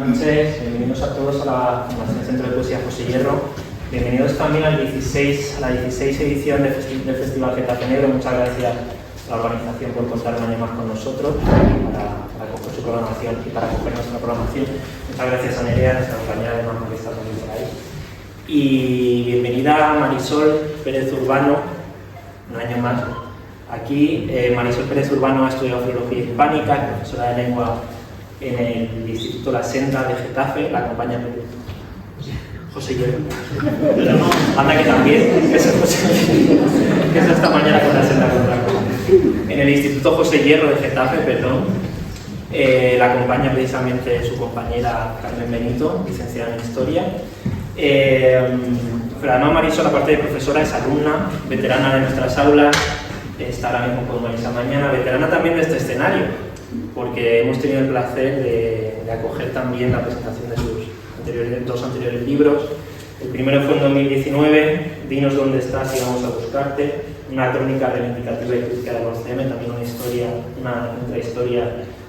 noches, bienvenidos a todos a la Fundación Centro de Poesía José Hierro. Bienvenidos también a la 16 edición del Festival Getafe Negro. Muchas gracias a la organización por contar un año más con nosotros para coger su programación y para coger nuestra programación. Muchas gracias a Nerea, nuestra compañera de mamá que está también por ahí. Y bienvenida a Marisol Pérez Urbano, un año más. Aquí Marisol Pérez Urbano ha estudiado Filología Hispánica, es profesora de lengua en el Instituto La Senda de Getafe, la acompaña José Hierro. Anda que también, que es esta mañana con La Senda contra en el Instituto José Hierro de Getafe, perdón. La acompaña precisamente su compañera Carmen Benito, licenciada en Historia. Pero además Marisol, aparte de profesora, es alumna, veterana de nuestras aulas, está ahora mismo con Marisa mañana, veterana también de este escenario, porque hemos tenido el placer de acoger también la presentación de sus dos anteriores libros. El primero fue en 2019, Dinos dónde estás y vamos a buscarte, una crónica reivindicativa y crítica del 11M, también una intrahistoria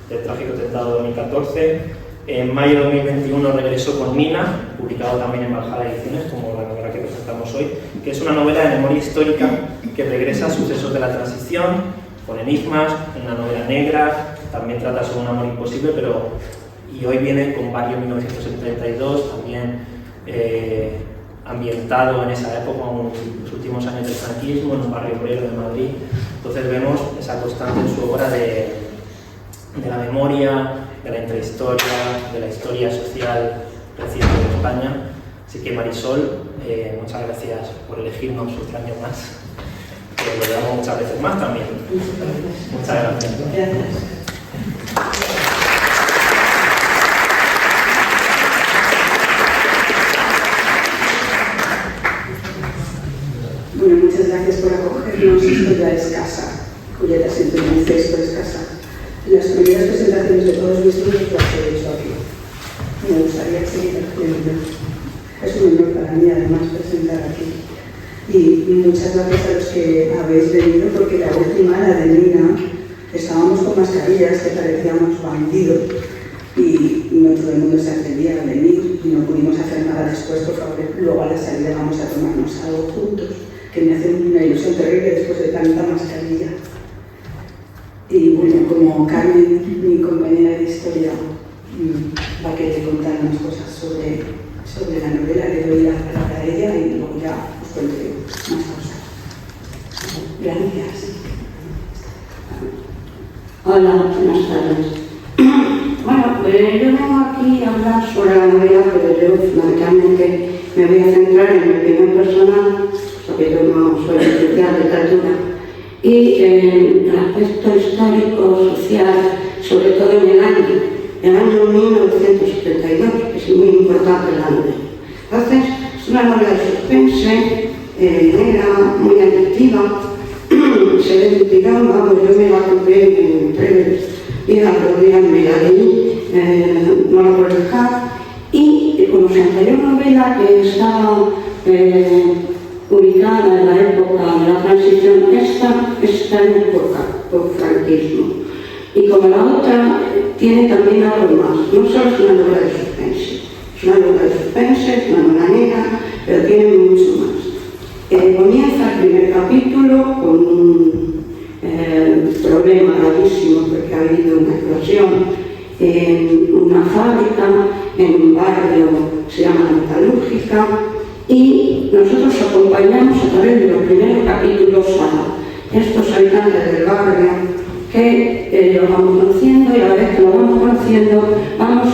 del trágico atentado de 2014. En mayo de 2021 regresó con Mina, publicado también en Valhalla Ediciones, como la novela que presentamos hoy, que es una novela de memoria histórica que regresa a sucesos de la transición, con enigmas, una novela negra, también trata sobre un amor imposible, y hoy viene con Barrio 1972, también ambientado en esa época, en los últimos años del franquismo, en un barrio obrero de Madrid. Entonces vemos esa constante en su obra de la memoria, de la intrahistoria, de la historia social reciente de España. Así que Marisol, muchas gracias por elegirnos otro año más. Lo veamos muchas veces más también. Muchas gracias. Bueno, muchas gracias por acogernos. Esto ya es casa. Julieta siempre me dice esto es casa. Las primeras presentaciones de todos mis libros las he hecho aquí. Me gustaría seguir haciendo. Es un honor para mí además presentar aquí. Y muchas gracias a los que habéis venido, porque la última, la de Mina, estábamos con mascarillas que parecíamos bandidos y no todo el mundo se atrevía a venir y no pudimos hacer nada después. Por favor, luego a la salida vamos a tomarnos algo juntos, que me hace una ilusión terrible después de tanta mascarilla. Y bueno, como Carmen, mi compañera de historia, va a querer contar unas cosas sobre la novela, le doy la palabra a ella y luego ya os contaré más cosas. Gracias. Hola, buenas tardes. Bueno, pues yo vengo aquí a hablar sobre la novela, pero yo fundamentalmente me voy a centrar en el primer personaje, porque yo no soy especial de literatura, y en el aspecto histórico, social, sobre todo en el año 1972, que es muy importante la novela. Entonces, es una novela de suspense, negra, muy adictiva, se ve de tirón, vamos, yo me la compré en 3 días, 2 días me la leí, no la puedo dejar, y como su anterior novela, que estaba ubicada en la época de la transición, esta está en época post-franquismo. Y como la otra, tiene también algo más. No solo es una novela de suspense, es una novela de suspense, es una novela negra, pero tiene mucho más. Comienza el primer capítulo con un problema gravísimo, porque ha habido una explosión en una fábrica, en un barrio que se llama Metalúrgica, y nosotros acompañamos a través de los primeros capítulos a estos habitantes del barrio que los vamos conociendo, y a la vez que los vamos conociendo vamos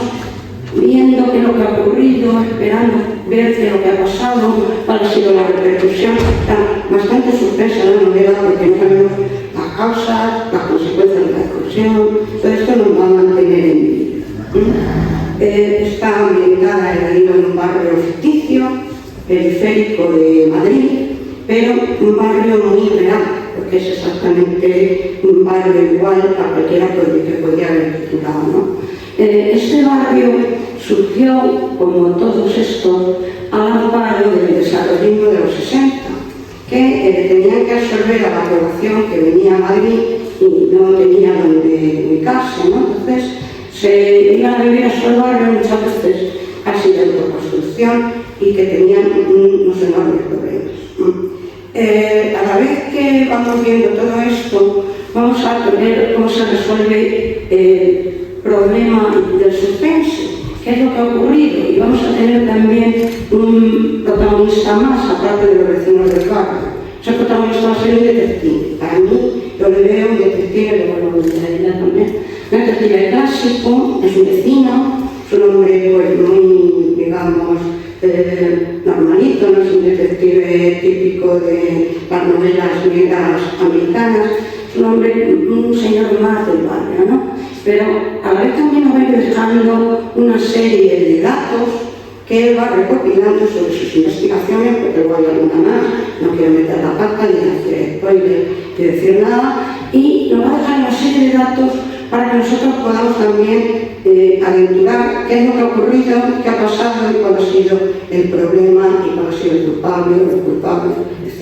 viendo qué es lo que ha ocurrido, esperando ver qué es lo que ha pasado, cuál ha sido la repercusión. Está bastante sorpresa la novela porque no sabemos las causas, las consecuencias de la exclusión, todo esto nos va a mantener en vida. Está ambientada en un barrio ficticio, periférico de Madrid, pero un barrio muy real, porque es exactamente un barrio igual a cualquiera que podría haber titulado, ¿no? Este barrio surgió, como todos estos, al amparo del desarrollismo de los 60, que tenían que absorber a la población que venía a Madrid y no tenía donde ubicarse, ¿no? Entonces se iban a vivir a su barrio muchas veces casi de autoconstrucción y que tenían unos enormes problemas. A la vez que vamos viendo todo esto, vamos a ver cómo se resuelve el problema del suspense, qué es lo que ha ocurrido, y vamos a tener también un protagonista más, aparte de los vecinos del barrio. Ese protagonista va a ser un detective. Para mí, yo le veo un detective, de voluntariedad también. Un detective clásico, es un vecino, es un hombre pues, muy, digamos, normalito, no es un detective típico de las novelas negras americanas, es un hombre, un señor más del barrio, ¿no? Pero a la vez también nos va a ir dejando una serie de datos que él va recopilando sobre sus investigaciones, porque luego hay alguna más, no quiero meter la pata ni hacer spoiler ni decir nada, y nos va a dejar una serie de datos para que nosotros podamos también aventurar qué es lo que ha ocurrido, qué ha pasado y cuál ha sido el problema y cuál ha sido el culpable o el culpable, etc.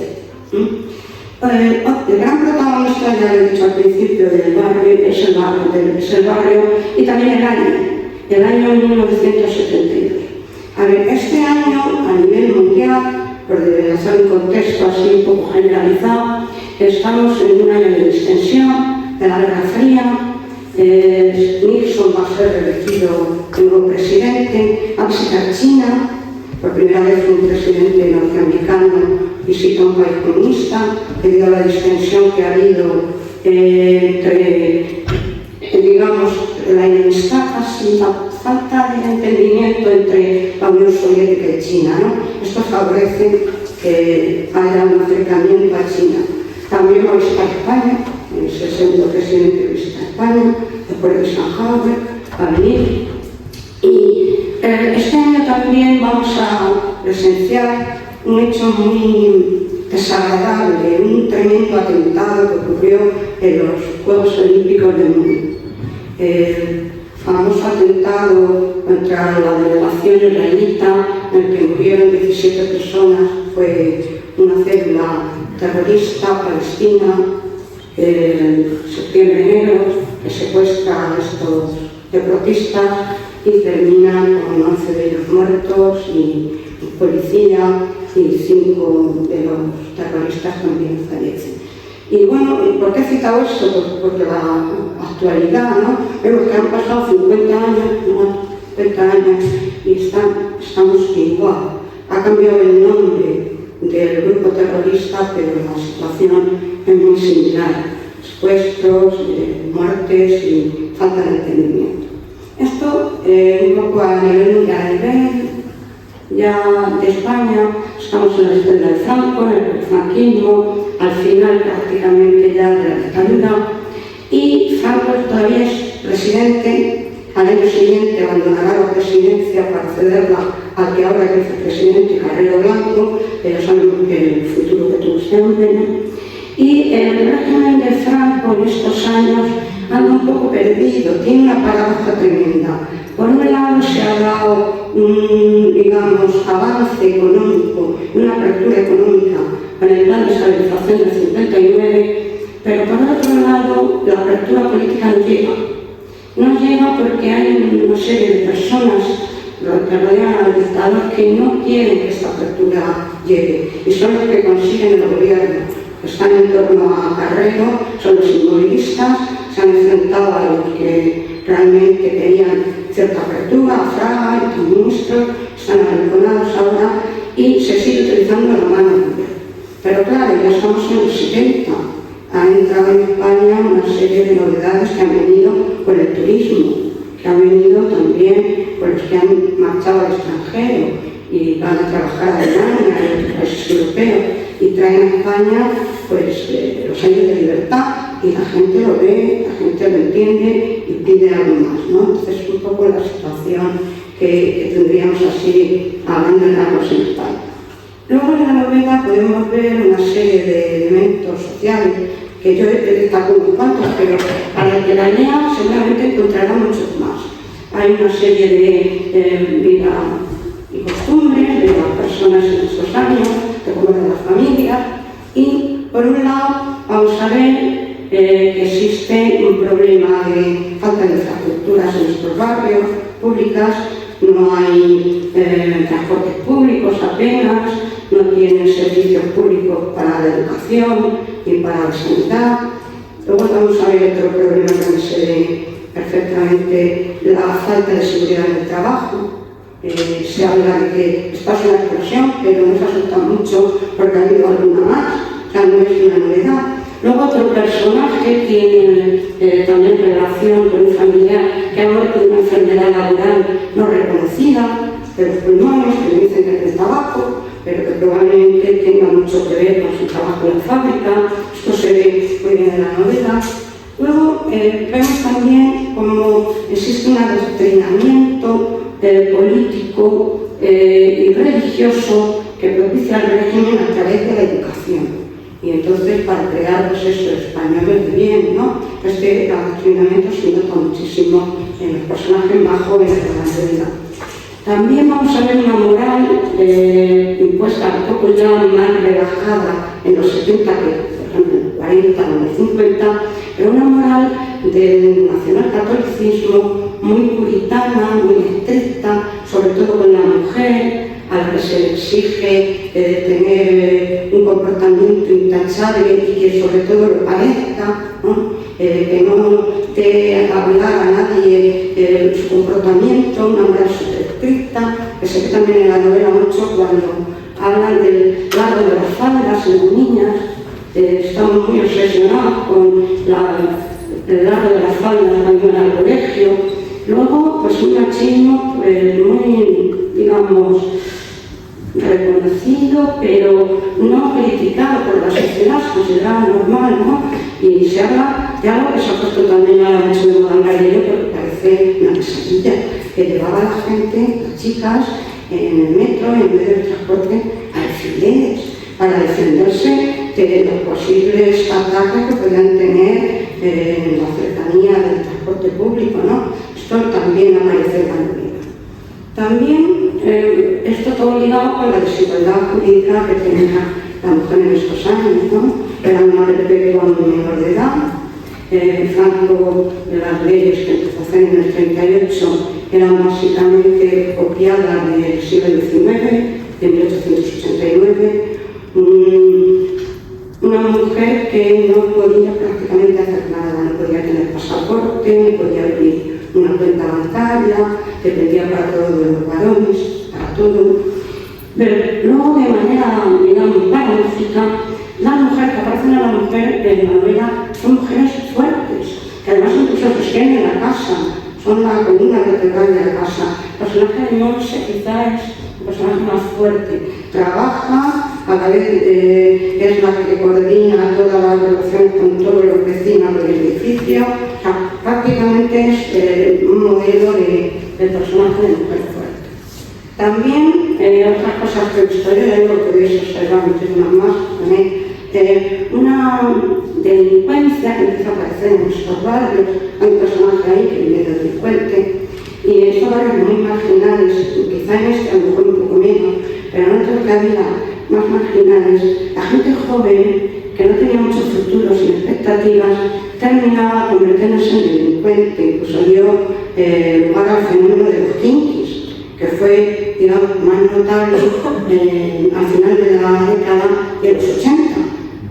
El gran protagonista, ya lo he dicho al principio, del barrio es el barrio y también el año 1972. A ver, este año, a nivel mundial, por hacer un contexto así un poco generalizado, estamos en un año de distensión, de la Guerra Fría. Nixon va a ser reelegido como presidente, va a visitar China, por primera vez un presidente norteamericano visita un país comunista, debido a la distensión que ha habido entre, digamos, la enemistad, casi la falta de entendimiento entre la Unión Soviética y China, ¿no? Esto favorece que haya un acercamiento a China. También va a visitar España, es el segundo presidente que visita España, después de Eisenhower, va a venir. Y este año también vamos a presenciar un hecho muy desagradable, un tremendo atentado que ocurrió en los Juegos Olímpicos de Múnich. El famoso atentado contra la delegación israelita, en el que murieron 17 personas, fue una célula terrorista palestina, Septiembre Negro, que secuestra a estos deportistas y termina con 11 de ellos muertos y un policía y 5 de los terroristas también fallecen. Y bueno, ¿por qué he citado esto? Pues porque la actualidad, ¿no? Vemos que han pasado 50 años y estamos igual. Ha cambiado el nombre del grupo terrorista, pero la situación es muy similar. Secuestros, muertes y falta de entendimiento. Esto un poco a nivel mundial, ya de España, estamos en la historia de Franco, en el franquismo, al final prácticamente ya de la dictadura, y Franco todavía es presidente. Al año siguiente abandonará la presidencia para cederla al que ahora es vicepresidente, Carrero Blanco, ya sabemos el futuro que tuvo este hombre, ¿no? Y el régimen de Franco en estos años anda un poco perdido, tiene una paradoja tremenda. Por un lado se ha dado un, digamos, avance económico, una apertura económica con el plan de estabilización del 59, pero por otro lado la apertura política no llega. No llega porque hay una serie de personas que rodean al dictador que no quieren que esta apertura llegue y son los que consiguen el gobierno. Están en torno a Carrero, son los inmovilistas, se han enfrentado a los que realmente querían cierta apertura, a Fraga y a los ministros, están arrinconados ahora y se sigue utilizando la mano dura. Pero claro, ya estamos en los 70. Ha entrado en España una serie de novedades que han venido por el turismo, que han venido también por los que han marchado al extranjero y van a trabajar a Alemania y a otros países europeos y traen a España pues, los años de libertad y la gente lo ve, la gente lo entiende y pide algo más, ¿no? Entonces es un poco la situación que tendríamos así hablando en Argos en España. Luego en la novela podemos ver una serie de elementos sociales que yo he destacado unos cuantos, pero para el que la lea seguramente encontrará muchos más. Hay una serie de vida y costumbres de las personas en estos años, de cómo de las familias, y por un lado vamos a ver que existe un problema de falta de infraestructuras en nuestros barrios públicas, no hay transportes públicos apenas, no tienen servicios públicos para la educación ni para la sanidad. Luego vamos a ver otro problema que se ve perfectamente, la falta de seguridad en el trabajo. Se habla de que está una explosión, pero nos asusta mucho porque ha habido alguna más, o sea, no es una novedad. Luego otro personaje tiene también relación con un familiar que ha muerto de una enfermedad laboral no reconocida de los pulmones, que dicen que es el tabaco, pero que probablemente tenga mucho que ver con su trabajo en la fábrica. Esto se ve muy bien en la novela. Luego vemos también cómo existe un adoctrinamiento político y religioso que propicia el régimen a través de la educación. Y entonces, para crear pues estos españoles de bien, ¿no? Este adoctrinamiento se nota muchísimo en los personajes más jóvenes de la novela. También vamos a ver una moral impuesta un poco ya más relajada en los 70, que por ejemplo en los 40 o en los 50, pero una moral del nacionalcatolicismo muy puritana, muy estricta, sobre todo con la mujer, a la que se le exige tener un comportamiento intachable y que sobre todo lo parezca, ¿no? Que no te hablar a nadie su comportamiento, una moral súper estricta, que se ve también en la novela mucho cuando hablan del largo de las faldas en las niñas. Estamos muy obsesionados con el largo de las faldas también al colegio. Luego, pues un machismo muy, digamos, reconocido, pero no criticado por la sociedad, considerado normal, ¿no? Y se habla de algo que se ha puesto también ahora mucho de moda en Gallego, porque parece una pesadilla, que llevaba a la gente, las chicas, en el metro, en medio del transporte, alfileres, para defenderse de los posibles ataques que podían tener en la cercanía del transporte público, ¿no? Esto también aparece en la novela. También esto todo ligado con la desigualdad jurídica que tenía la mujer en estos años, ¿no? Era una perpetua menor de edad. Franco, las leyes que empezó a hacer en el 38 eran básicamente copiadas del siglo XIX, de 1889. Una mujer que no podía prácticamente hacer nada, no podía tener pasaporte, no podía abrir una cuenta bancaria, dependía para todo de los varones, para todo. Pero luego, de manera, digamos, paradójica, las mujeres que aparecen a la mujer en la novela son mujeres fuertes, que además incluso sostienen en la casa, son la columna vertebral de la casa. El personaje de Monse quizá es el personaje más fuerte, trabaja, a la vez es la que coordina todas las relaciones con todos los vecinos del edificio, o sea, prácticamente es un modelo de personaje de mujer fuerte. También otras cosas que he visto yo, que podéis observar muchísimas más, también una delincuencia que empieza a aparecer en nuestros barrios. Hay un personaje ahí que viene de delincuente, y en estos barrios muy marginales, quizá en este a lo mejor un poco menos, pero en otros que había más marginales, la gente joven que no tenía muchos futuros ni expectativas terminaba convirtiéndose en delincuente. Incluso dio lugar al fenómeno de los kinkis, que fue, digamos, más notable al final de la década de los 80,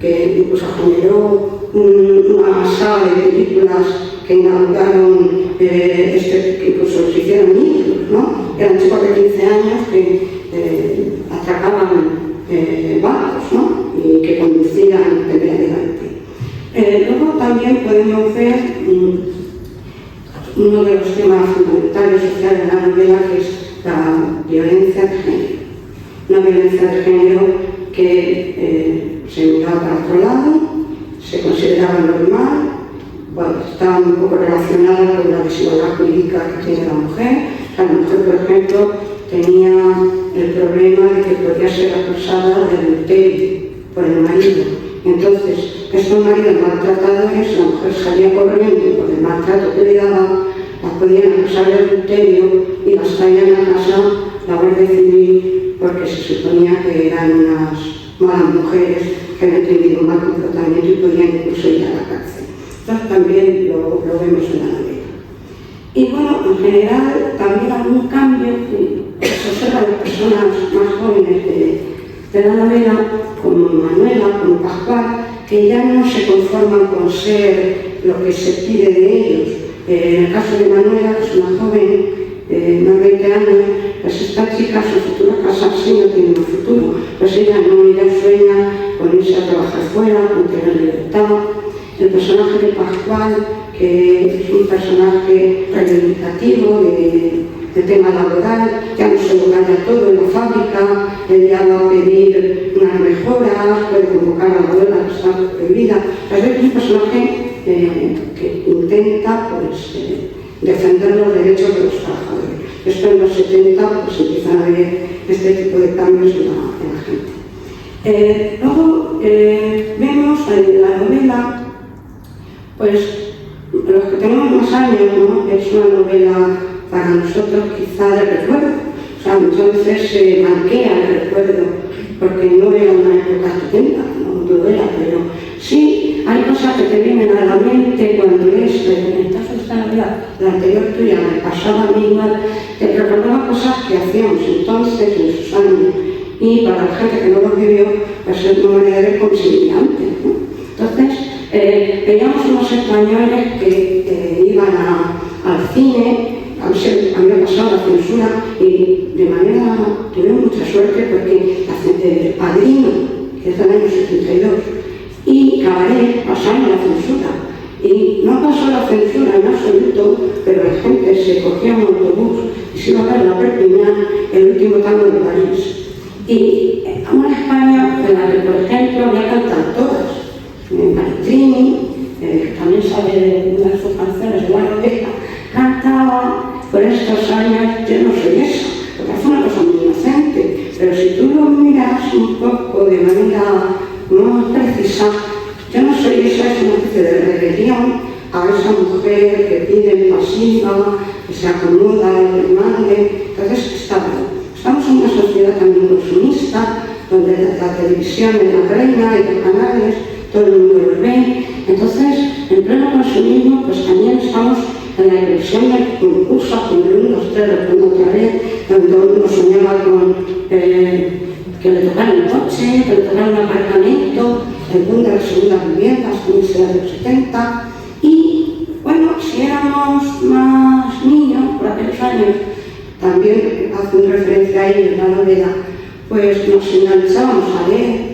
que incluso generó una saga de películas que inauguraron, que incluso se hicieron niños, ¿no? Eran chicos de 15 años que atracaban bancos, ¿no? Y que conducían legalmente. Luego también podemos ver uno de los temas fundamentales sociales de la novela, que es la violencia de género. Una violencia de género que se miraba para otro lado, se consideraba normal, bueno, estaba un poco relacionada con la desigualdad jurídica que tiene la mujer. La mujer, por ejemplo, tenía el problema de que podía ser acusada de adulterio por el marido. Entonces, estos maridos maltratadores, la mujer salía corriendo por el maltrato que le daban, las podían acusar de adulterio y las traían a casa la Guardia Civil, porque se suponía que eran unas malas mujeres que habían tenido un mal comportamiento y podían incluso ir a la cárcel. Esto también lo vemos en la novela. Y bueno, en general también algún cambio que se observa en personas más jóvenes de la novela, como Manuela, como Pascual, que ya no se conforman con ser lo que se pide de ellos. En el caso de Manuela, que es una joven, unos 20 años, pues esta chica, su futuro casarse y no tiene un futuro. Pues ella sueña con irse a trabajar fuera, con tener libertad. El personaje de Pascual, que es un personaje reivindicativo de tema laboral, ya no se lo gana todo en la fábrica, él ya va a pedir unas mejoras, puede convocar a la abuela que está prohibida. Es un personaje que intenta pues, defender los derechos de los trabajadores. Esto en los 70 pues, empiezan a haber este tipo de cambios en la gente. Luego vemos en la novela, pues los que tenemos más años, ¿no? Es una novela para nosotros quizá de recuerdo. O sea, muchas veces se marquea el recuerdo, porque no era una época estupenda, no lo era, pero sí hay cosas que te vienen a la mente cuando lees, en el caso de esta novela, la anterior tuya, me pasaba a mí igual, te recordaba cosas que hacíamos entonces, en esos años, y para la gente que no lo vivió, pues es una manera de considerante, ¿no? Entonces, veíamos unos españoles que iban al cine. A mí me pasado la censura y de manera, tuvieron mucha suerte porque el Padrino, que es del año 72, y Cabaret pasaron la censura. Y no pasó la censura en absoluto, pero la gente se cogía un autobús y se iba a ver la Perpiñán, el último tango de París. Y una España en la que, por ejemplo, había cantado todas. Maritrini, también sabe de una de sus canciones, de la novela, cantaba por estos años, yo no soy esa, porque fue una cosa muy inocente, pero si tú lo miras un poco de manera más precisa, yo no soy esa, es una especie de rebelión a esa mujer que pide pasiva, que se acomoda, que mande. Entonces está bien. Estamos en una sociedad también consumista, donde la televisión es la reina y los canales, todo el mundo lo ve. Entonces, en pleno consumismo, pues también estamos en la ilusión del concurso, con el 1, 2, 3, respondo otra vez, donde uno soñaba con que le tocara un coche, que le tocara un apartamento, el boom de las segundas viviendas, como sea de los 70. Y, bueno, si éramos más niños, por aquellos años, también hace una referencia ahí en la novela, pues nos enganchábamos a leer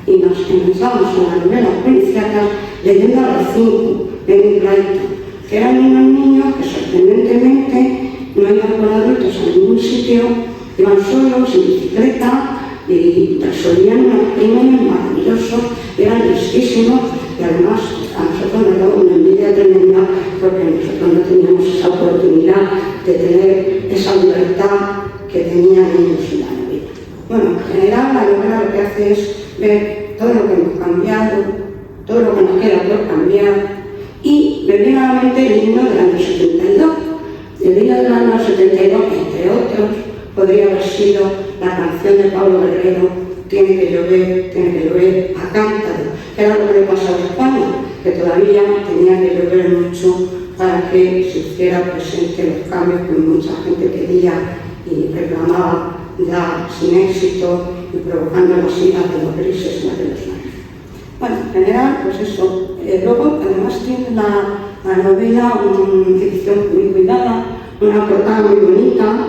y nos enganchábamos a la novela policíacas leyendo a las 5 de Enid Blyton, que eran unos niños que sorprendentemente no iban con adultos a ningún sitio, iban solos, en bicicleta, y resolvían unos crímenes maravillosos, eran listísimos, y además a nosotros nos daba una envidia tremenda porque nosotros no teníamos esa oportunidad de tener esa libertad que tenían ellos en la novela. Bueno, en general la novela lo que hace es ver todo lo que hemos cambiado, todo lo que nos queda por cambiar, y me viene a la mente el himno del año 72. El himno del año 72, entre otros, podría haber sido la canción de Pablo Guerrero, Tiene que llover a cántaro, que era lo que le pasaba a España, que todavía tenía que llover mucho para que se hiciera presente los cambios que mucha gente quería y reclamaba ya sin éxito y provocando las iras de los grises en aquellos años. Bueno, en general, pues eso. Luego, además, tiene la novela una ficción muy cuidada, una portada muy bonita,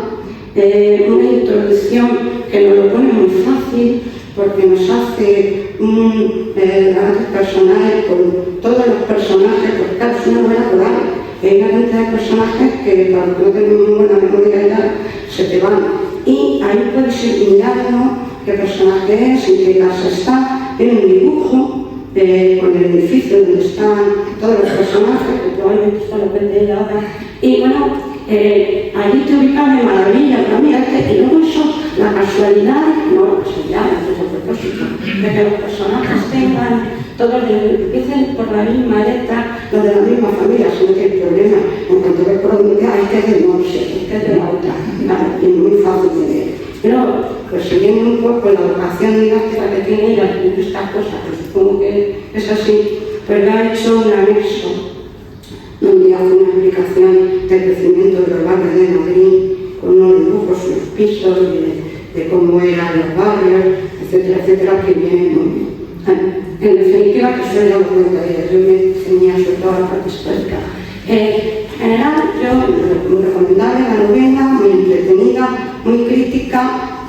una introducción que nos lo pone muy fácil porque nos hace un grandes personajes con todos los personajes, porque claro, es una novela coral. Hay una cantidad de personajes que para que no tengan muy buena memoria ya se te van. Y ahí puedes ir mirando qué personaje es, en qué casa está, tiene un dibujo con el edificio donde están todos los personajes, que probablemente esto lo vende ella ahora. Y bueno, allí te ubicas de maravilla, pero mira, y luego eso, la casualidad, no, es el propósito, de que los personajes tengan, todos empiecen por la misma letra, los de la misma familia, si no tiene problema. En cuanto ves por donde este es de Morse, este es de la otra, claro, y es muy fácil de ver. Pero, pues siguiendo un poco la vocación didáctica que tiene ella en estas cosas, que supongo que es así, pues le ha hecho un anexo donde hace una explicación del crecimiento de los barrios de Madrid, con unos dibujos, unos pisos, de cómo eran los barrios, etcétera, etcétera, que viene muy bien. En definitiva, que soy la documentaria, yo me tenía sobre toda la parte histórica. En general, yo muy recomendable la novela, muy entretenida, muy crítica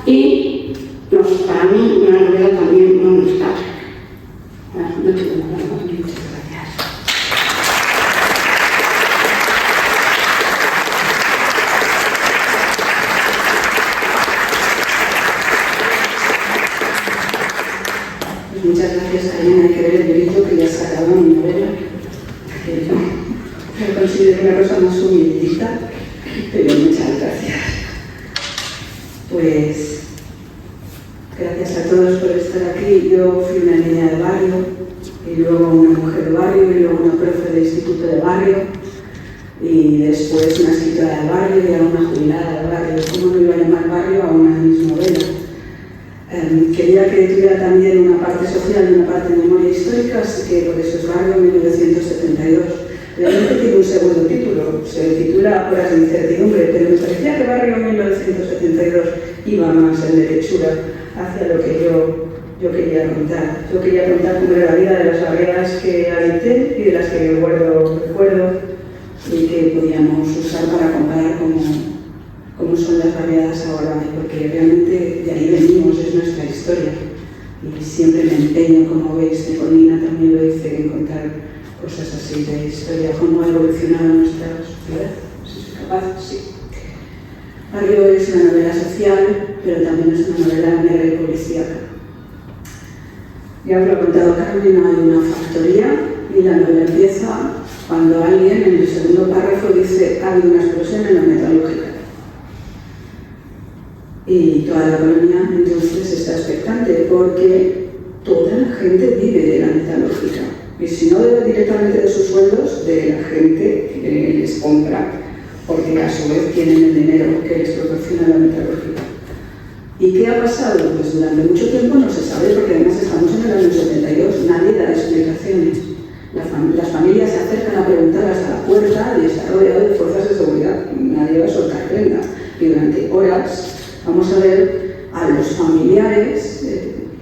y, para mí, una novela también muy nostálgica. No tengo nada más, muchas gracias. Muchas gracias, Karina. Hay que ver el librito que ya has sacado mi novela, que yo me considero una cosa más humildita, pero muchas gracias. Pues, gracias a todos por estar aquí. Yo fui una niña de barrio, y luego una mujer de barrio, y luego una profe de instituto de barrio, y después una escritora de barrio y ahora una jubilada de barrio. ¿Cómo no iba a llamar barrio a una de mis novelas? Quería que tuviera también una parte social y una parte de memoria histórica, así que por eso es Barrio 1972. Realmente tiene un segundo título, se titula Horas de incertidumbre, pero me parecía que Barrio 1972 iba más en derechura hacia lo que yo quería contar. Yo quería contar cómo era la vida de las barriadas que habité y de las que guardo recuerdo y que podíamos usar para comparar cómo son las barriadas ahora, porque realmente de ahí venimos, es nuestra historia. Y siempre me empeño, como veis, que con Nina también lo hice, en contar cosas así de historia, cómo ha evolucionado nuestra sociedad. Si soy capaz, sí. Barrio es una novela social, pero también es una novela negra y policíaca. Ya os lo ha contado Carmen, hay una factoría y la novela empieza cuando alguien en el segundo párrafo dice ha habido una explosión en la metalúrgica. Y toda la colonia entonces está expectante porque toda la gente vive de la metalúrgica. Y si no directamente de sus sueldos, de la gente que les compra, porque a su vez tienen el dinero que les proporciona la metalúrgica. ¿Y qué ha pasado? Pues durante mucho tiempo no se sabe, porque además estamos en el año 72, nadie da explicaciones. Las familias se acercan a preguntar hasta la puerta y está rodeado de fuerzas de seguridad. Nadie va a soltar prenda. Y durante horas vamos a ver a los familiares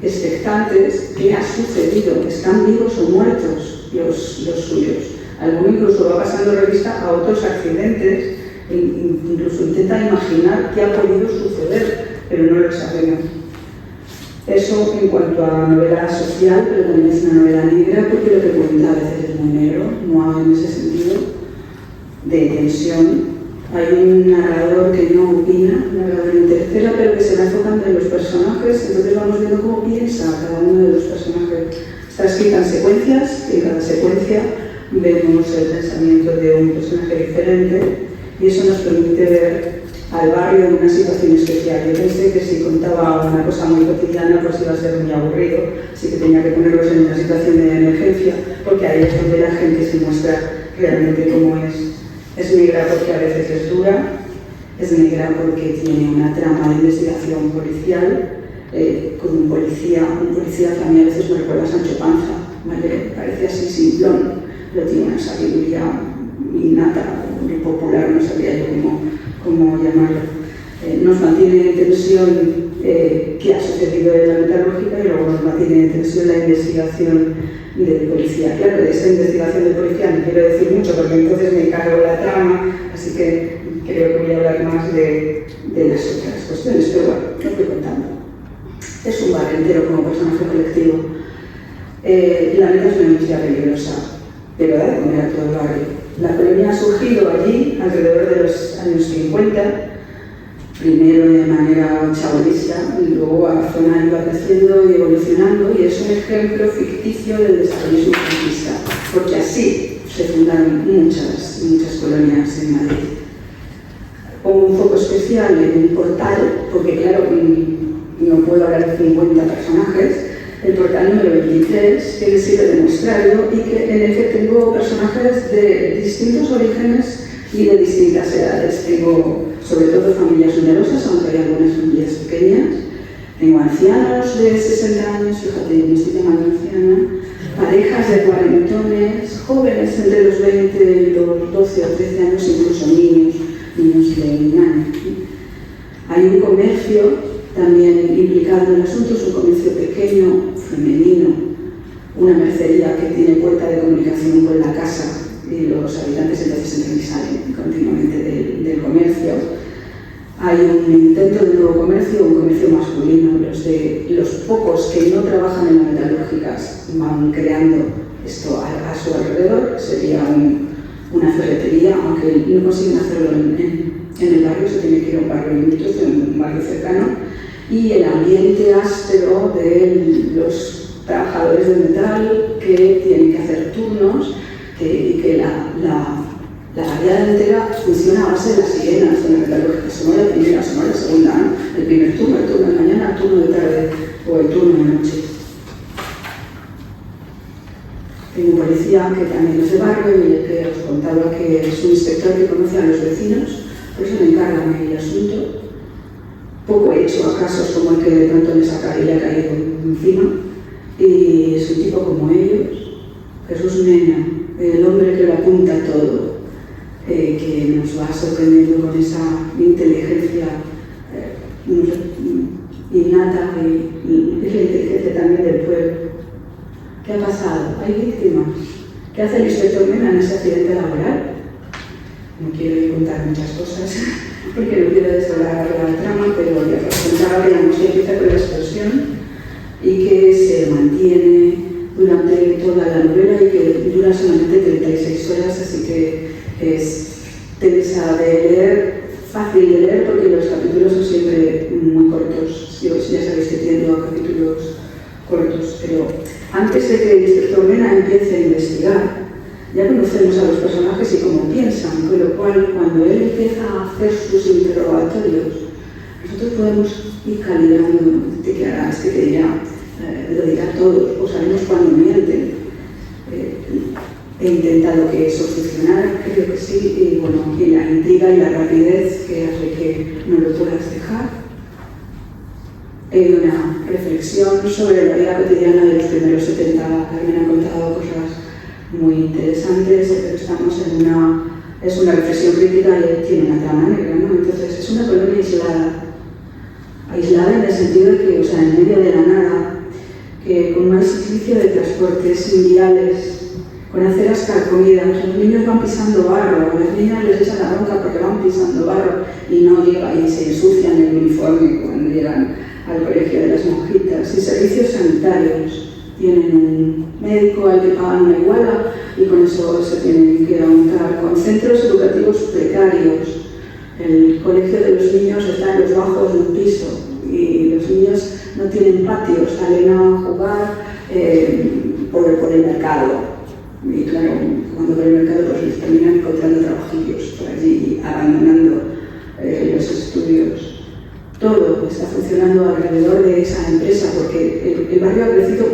expectantes qué ha sucedido, están vivos o muertos los suyos. Alguno incluso va pasando revista a otros accidentes, incluso intenta imaginar qué ha podido suceder, pero no lo sabemos. Eso en cuanto a novela social, pero también es una novela negra, porque lo que cuenta a veces es muy negro, no hay en ese sentido de tensión. Hay un narrador que no opina, un narrador en tercera, pero que se va enfocando en los personajes, entonces vamos viendo cómo piensa cada uno de los personajes. Está escrita en secuencias, y en cada secuencia vemos el pensamiento de un personaje diferente, y eso nos permite ver al barrio en una situación especial. Yo pensé que si contaba una cosa muy cotidiana, pues iba a ser muy aburrido, así que tenía que ponerlos en una situación de emergencia, porque ahí es donde la gente se muestra realmente cómo es. Es negra porque a veces es dura, es negra porque tiene una trama de investigación policial, con un policía que a mí a veces me recuerda a Sancho Panza, ¿vale? Parece así simplón, pero tiene una sabiduría innata, muy popular, no sabría yo cómo llamarlo. Nos mantiene en tensión qué ha sucedido en la metalúrgica y luego nos mantiene en tensión la investigación del policía. Claro, de esa investigación del policía no quiero decir mucho porque entonces me cargo la trama, así que creo que voy a hablar más de las otras cuestiones, pero bueno, lo estoy contando. Es un barrio entero como personaje colectivo. La neta es una noticia peligrosa, pero da de comer a todo el barrio. La colonia ha surgido allí alrededor de los años 50, primero de manera chabolista y luego la zona iba creciendo y evolucionando, y es un ejemplo ficticio del desarrollismo franquista, porque así se fundaron muchas colonias en Madrid. Pongo un foco especial en el portal, porque claro, no puedo hablar de 50 personajes. El portal número 23 tiene sitio de muestrario y que en el que tengo personajes de distintos orígenes y de distintas edades. Tengo sobre todo familias numerosas, aunque hay algunas familias pequeñas. Tengo ancianos de 60 años, fíjate, me estoy llamando anciana. parejas de cuarentones, jóvenes entre los 20 y los 12 o 13 años, incluso niños de un año. Hay un comercio también implicado en el asunto, es un comercio pequeño, femenino, una mercería que tiene puerta de comunicación con la casa y los habitantes entonces entran y salen continuamente del comercio. Hay un intento de nuevo comercio, un comercio masculino. Los pocos que no trabajan en las metalúrgicas van creando esto a su alrededor. Sería una ferretería, aunque no consiguen hacerlo en el barrio, se tiene que ir a un barrio limítrofe, un barrio cercano. Y el ambiente áspero de los trabajadores del metal que tienen que hacer turnos y que la barriada entera funciona a base de las sirenas de la metalúrgica. Sonó la primera, sonó la segunda, ¿no? El primer turno, el turno de mañana, el turno de tarde o el turno de noche. Tengo un policía que también es de barrio y el que os contaba que es un inspector que conoce a los vecinos, por eso me encarga a mí el asunto. Poco he hecho a casos como el que de pronto le ha caído encima, y es un tipo como ellos, Jesús Mena, el hombre que lo apunta todo, que nos va sorprendiendo con esa inteligencia innata y es la inteligencia también del pueblo. ¿Qué ha pasado? ¿Hay víctimas? ¿Qué hace el inspector Mena en ese accidente laboral? No quiero contar muchas cosas porque no quiero desvelar la trama, pero ya os contaba que la música empieza con la explosión y que se mantiene durante toda la novela y que dura solamente 36 horas, así que es tensa de leer, fácil de leer porque los capítulos son siempre muy cortos. Ya sabéis que tiendo a capítulos cortos, pero antes de que el inspector Mena empiece a investigar, ya conocemos a los personajes y cómo piensan, con lo cual cuando él empieza a hacer sus interrogatorios, nosotros podemos ir calibrando este que hará, este que dirá, lo dirá todo, o sabemos cuándo mienten. He intentado que eso funcionara, creo que sí, y bueno, y la intriga y la rapidez que hace que no lo puedas dejar. Una reflexión sobre la vida cotidiana de los primeros 70. Carmen ha contado cosas muy interesantes, pero estamos es una reflexión crítica y tiene una trama negra, ¿no? Entonces es una colonia aislada en el sentido de que, o sea, en medio de la nada, que con un servicio de transportes inviales, con aceras carcomidas, los niños van pisando barro, a las niñas les echan la bronca porque van pisando barro y no llegan y se ensucian el uniforme cuando llegan al colegio de las monjitas, y servicios sanitarios. Tienen un médico al que pagan una iguala y con eso se tienen que aguantar, con centros educativos precarios. El colegio de los niños está en los bajos de un piso y los niños no tienen patios, salen a jugar por el mercado. Y claro, cuando por el mercado pues les terminan encontrando trabajillos por allí, abandonando los estudios. Todo está funcionando alrededor de esa empresa porque el barrio ha crecido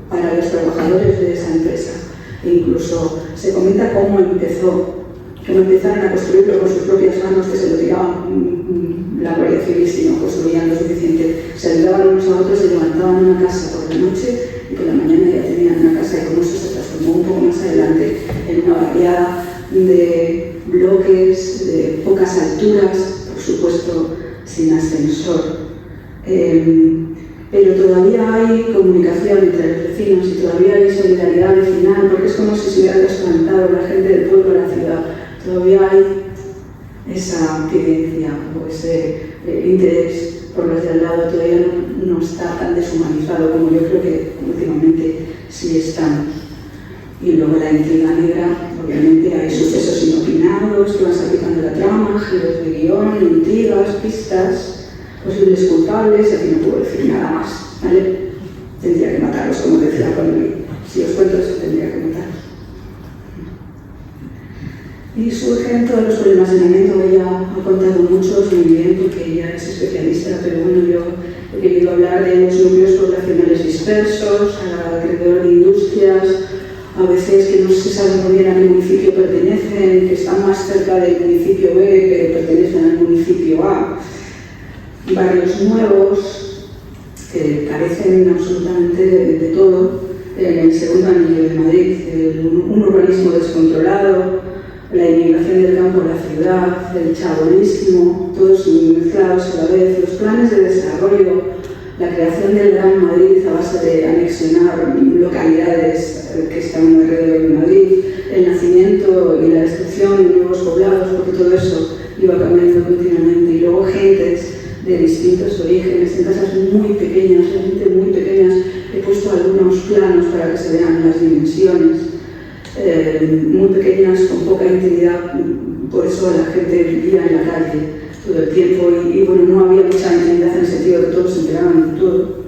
para los trabajadores de esa empresa. E incluso se comenta cómo empezaron a construirlo con sus propias manos, que se lo tiraban la Guardia Civil si no construían lo suficiente. Se ayudaban unos a otros y levantaban una casa por la noche y por la mañana ya tenían una casa, y como eso se transformó un poco más adelante en una barriada de bloques de pocas alturas, por supuesto sin ascensor. Pero todavía hay comunicación entre los vecinos y todavía hay solidaridad vecinal, porque es como si se hubiera trasplantado la gente del pueblo a la ciudad. Todavía hay esa querencia o ese interés por los de al lado, todavía no está tan deshumanizado como yo creo que últimamente sí estamos. Y luego la intriga negra, obviamente hay sucesos inopinados que van salpicando la trama, giros de guión, intrigas, pistas, posibles culpables, y aquí no puedo decir nada más, ¿vale? Tendría que matarlos, como decía Connery. Si os cuento eso, tendría que matarlos. Y surgen todos los problemas de lamento. Ella ha contado muchos muy bien porque ella es especialista, pero bueno, yo he querido hablar de los núcleos poblacionales dispersos, alrededor de industrias, a veces que no se sabe muy bien a qué municipio pertenecen, que están más cerca del municipio B, que pertenecen al municipio A. Barrios nuevos que carecen absolutamente de todo, en el segundo anillo de Madrid, un urbanismo descontrolado, la inmigración del campo a la ciudad, el chabolismo, todos mezclados a la vez, los planes de desarrollo, la creación del Gran Madrid a base de anexionar localidades que están alrededor de Madrid, el nacimiento y la destrucción de nuevos poblados, porque todo eso iba cambiando continuamente, y luego gentes de distintos orígenes, en casas muy pequeñas, realmente muy pequeñas. He puesto algunos planos para que se vean las dimensiones, muy pequeñas, con poca intimidad, por eso la gente vivía en la calle todo el tiempo y bueno, no había mucha intimidad en el sentido de que todos se enteraban de todo.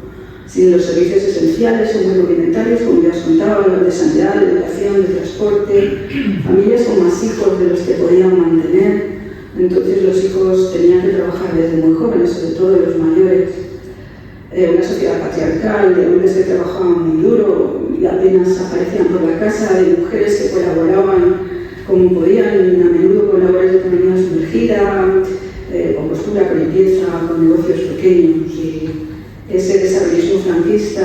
Sin los servicios esenciales o muy rudimentarios, como ya os contaba, de sanidad, de educación, de transporte, familias con más hijos de los que podían mantener. Entonces los hijos tenían que trabajar desde muy jóvenes, sobre todo los mayores. Una sociedad patriarcal, de hombres que trabajaban muy duro y apenas aparecían por la casa, de mujeres que colaboraban como podían, a menudo con labores de economía sumergida, con costura, con limpieza, con negocios pequeños. Y ese desarrollismo franquista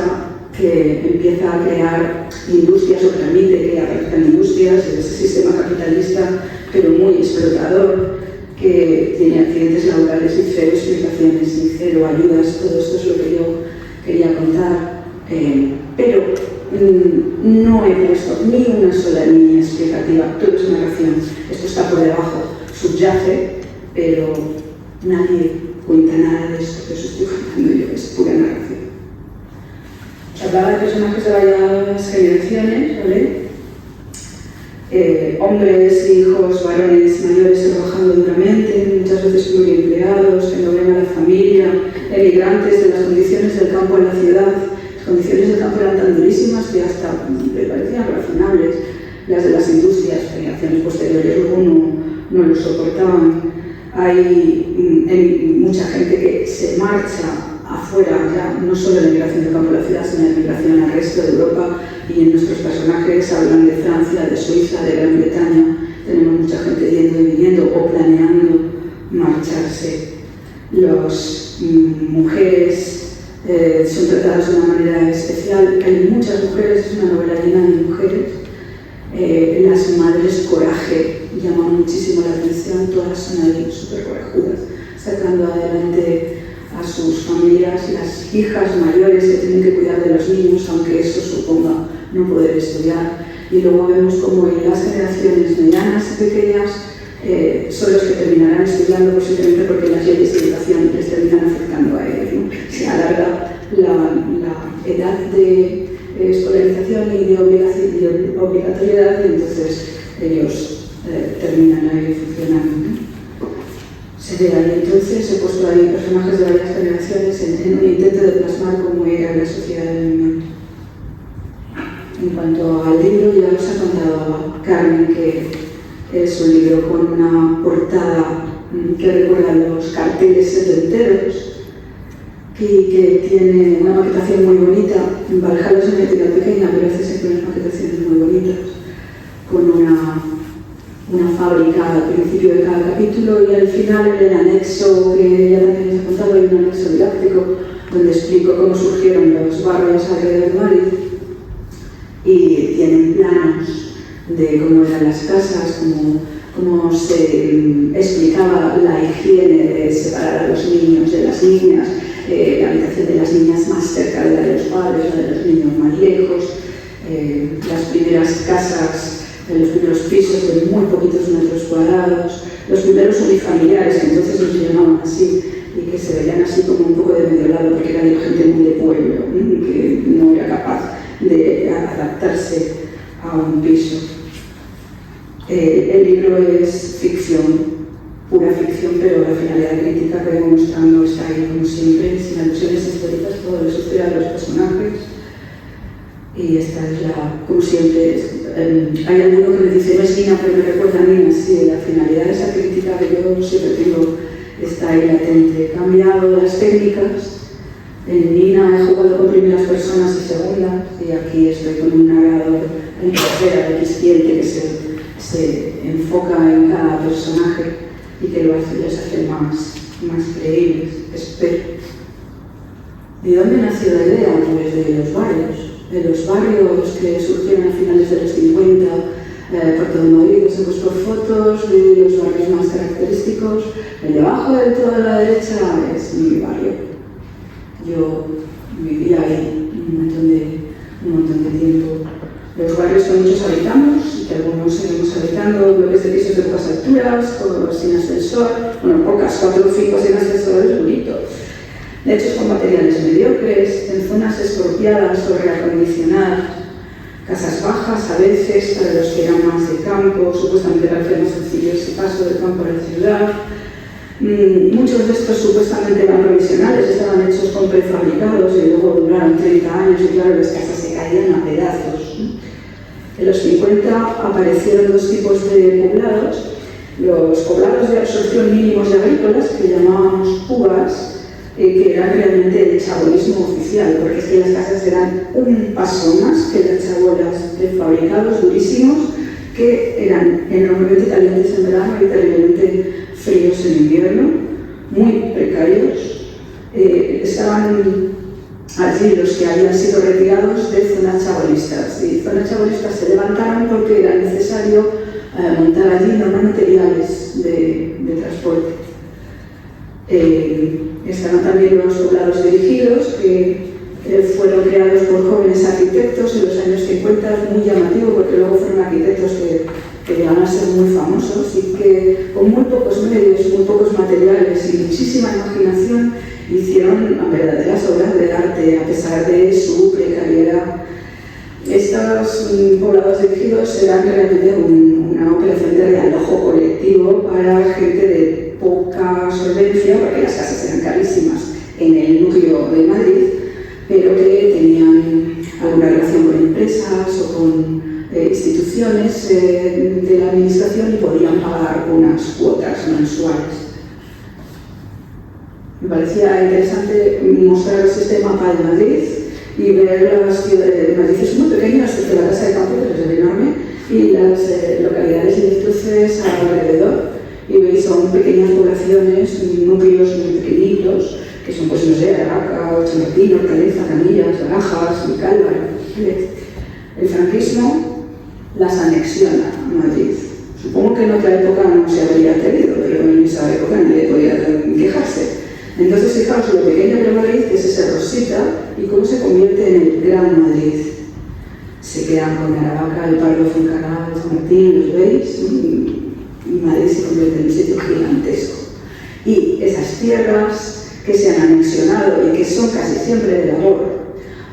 que empieza a crear industrias o permite que aparezcan industrias, ese sistema capitalista pero muy explotador, que tiene accidentes laborales y cero explicaciones y cero ayudas. Todo esto es lo que yo quería contar, pero no he puesto ni una sola línea explicativa, todo es narración. Esto está por debajo, subyace, pero nadie cuenta nada de esto que os estoy contando yo, es pura narración. Os hablaba de personajes de varias generaciones, ¿vale? Hombres, hijos, varones mayores trabajando duramente, muchas veces pluriempleados, que no ven a la familia, emigrantes de las condiciones del campo a la ciudad. Las condiciones del campo eran tan durísimas que hasta me parecían razonables. Las de las industrias, generaciones posteriores, luego no lo soportaban. Hay mucha gente que se marcha afuera, ya no solo la migración del campo a la ciudad, sino la migración al resto de Europa, y en nuestros personajes hablan de Francia, de Suiza, de Gran Bretaña. Tenemos mucha gente yendo y viniendo o planeando marcharse. Las mujeres son tratadas de una manera especial. Hay muchas mujeres, es una novela llena de mujeres. Las madres coraje llaman muchísimo la atención, todas son ahí súper corajudas, sacando adelante a sus familias, las hijas mayores que tienen que cuidar de los niños, aunque eso suponga no poder estudiar. Y luego vemos como en las generaciones medianas y pequeñas son los que terminarán estudiando, posiblemente porque las leyes de educación les terminan afectando a ellos, ¿no? Se alarga la edad de escolarización y de obligatoriedad, y entonces ellos terminan ahí funcionando, ¿no? Se ve ahí. Entonces he puesto ahí personajes de varias generaciones en un intento de plasmar cómo era la sociedad del momento. En cuanto al libro, ya os ha contado Carmen que es un libro con una portada que recuerda a los carteles setenteros y que tiene una maquetación muy bonita. En Valhalla es una entidad pequeña, pero hace siempre unas maquetaciones muy bonitas, con una fábrica al principio de cada capítulo, y al final en el anexo, que ya también os he contado, hay un anexo didáctico donde explico cómo surgieron los barrios alrededor de Madrid, y tienen planos de cómo eran las casas, cómo se explicaba la higiene de separar a los niños de las niñas, la habitación de las niñas más cerca de la de los padres, la de los niños más lejos, las primeras casas, los primeros pisos de muy poquitos metros cuadrados, los primeros unifamiliares, que entonces no se llamaban así, y que se veían así como un poco de medio lado, porque era de gente muy de pueblo, que no era capaz de adaptarse a un piso. El libro es ficción, pura ficción, pero la finalidad crítica que vengo mostrando está ahí, como siempre, sin alusiones históricas, todo les historia de los personajes. Y esta es como siempre, hay alguno que me dice, no es Nina, pero me recuerda a Nina. Sí, la finalidad de esa crítica que yo siempre tengo está ahí latente. He cambiado las técnicas. En Nina he jugado con primeras personas y segundas, y aquí estoy con un narrador en tercera, de X7, que se enfoca en cada personaje y que les hace más creíbles, espero. ¿De dónde nació la idea? Pues de los barrios. los barrios que surgieron a finales de los 50 por todo Madrid. Os he puesto fotos de los barrios más característicos. El de abajo del todo a la derecha es mi barrio. Yo vivía ahí un montón de tiempo. Los barrios que muchos habitamos, y que algunos seguimos habitando, bloques de pisos de pocas alturas, todos sin ascensor, bueno, pocas, 4 o 5 sin ascensor es bonito. Hechos con materiales mediocres, en zonas expropiadas o reacondicionadas, casas bajas a veces para los que eran más de campo, supuestamente para hacer más sencillo ese paso del campo a la ciudad. Muchos de estos supuestamente eran provisionales, estaban hechos con prefabricados y luego duraron 30 años y claro, las casas se caían a pedazos. En los 50 aparecieron 2 tipos de poblados, los poblados de absorción mínimos y agrícolas, que llamábamos PUAs, que eran realmente el chabolismo oficial, porque es que las casas eran un paso más que las chabolas prefabricados durísimos, que eran enormemente calientes en verano y terriblemente fríos en invierno, muy precarios. Estaban allí los que habían sido retirados de zonas chabolistas, y zonas chabolistas se levantaron porque era necesario montar allí nuevos materiales de transporte. Estaban también los poblados dirigidos, que fueron creados por jóvenes arquitectos en los años 50, muy llamativo porque luego fueron arquitectos que llegaron a ser muy famosos y que con muy pocos medios, muy pocos materiales y muchísima imaginación hicieron verdaderas obras de arte a pesar de su precariedad. Estos poblados dirigidos eran realmente una operación de realojo colectivo para gente de poca solvencia, porque las casas eran carísimas en el núcleo de Madrid, pero que tenían alguna relación con empresas o con instituciones de la administración y podían pagar unas cuotas mensuales. Me parecía interesante mostrar este mapa de Madrid y ver las ciudades de Madrid. Es muy pequeño, excepto la casa de campo, que es enorme, y las localidades limítrofes alrededor. Y veis, son pequeñas poblaciones, núcleos muy pequeñitos, que son, pues no sé, Araca, Chamartín, Hortaleza, Canillas, Barajas, Calva. El franquismo las anexiona a Madrid. Supongo que en otra época no se habría atrevido, pero en esa época nadie podía quejarse. Entonces, fijaos lo pequeño de Madrid, que es ese Rosita, y cómo se convierte en el Gran Madrid. Se quedan con Aravaca, el Pardo, Fuencarral, San Martín, ¿los veis? Y Madrid se convierte en un sitio gigantesco. Y esas tierras que se han anexionado y que son casi siempre de labor,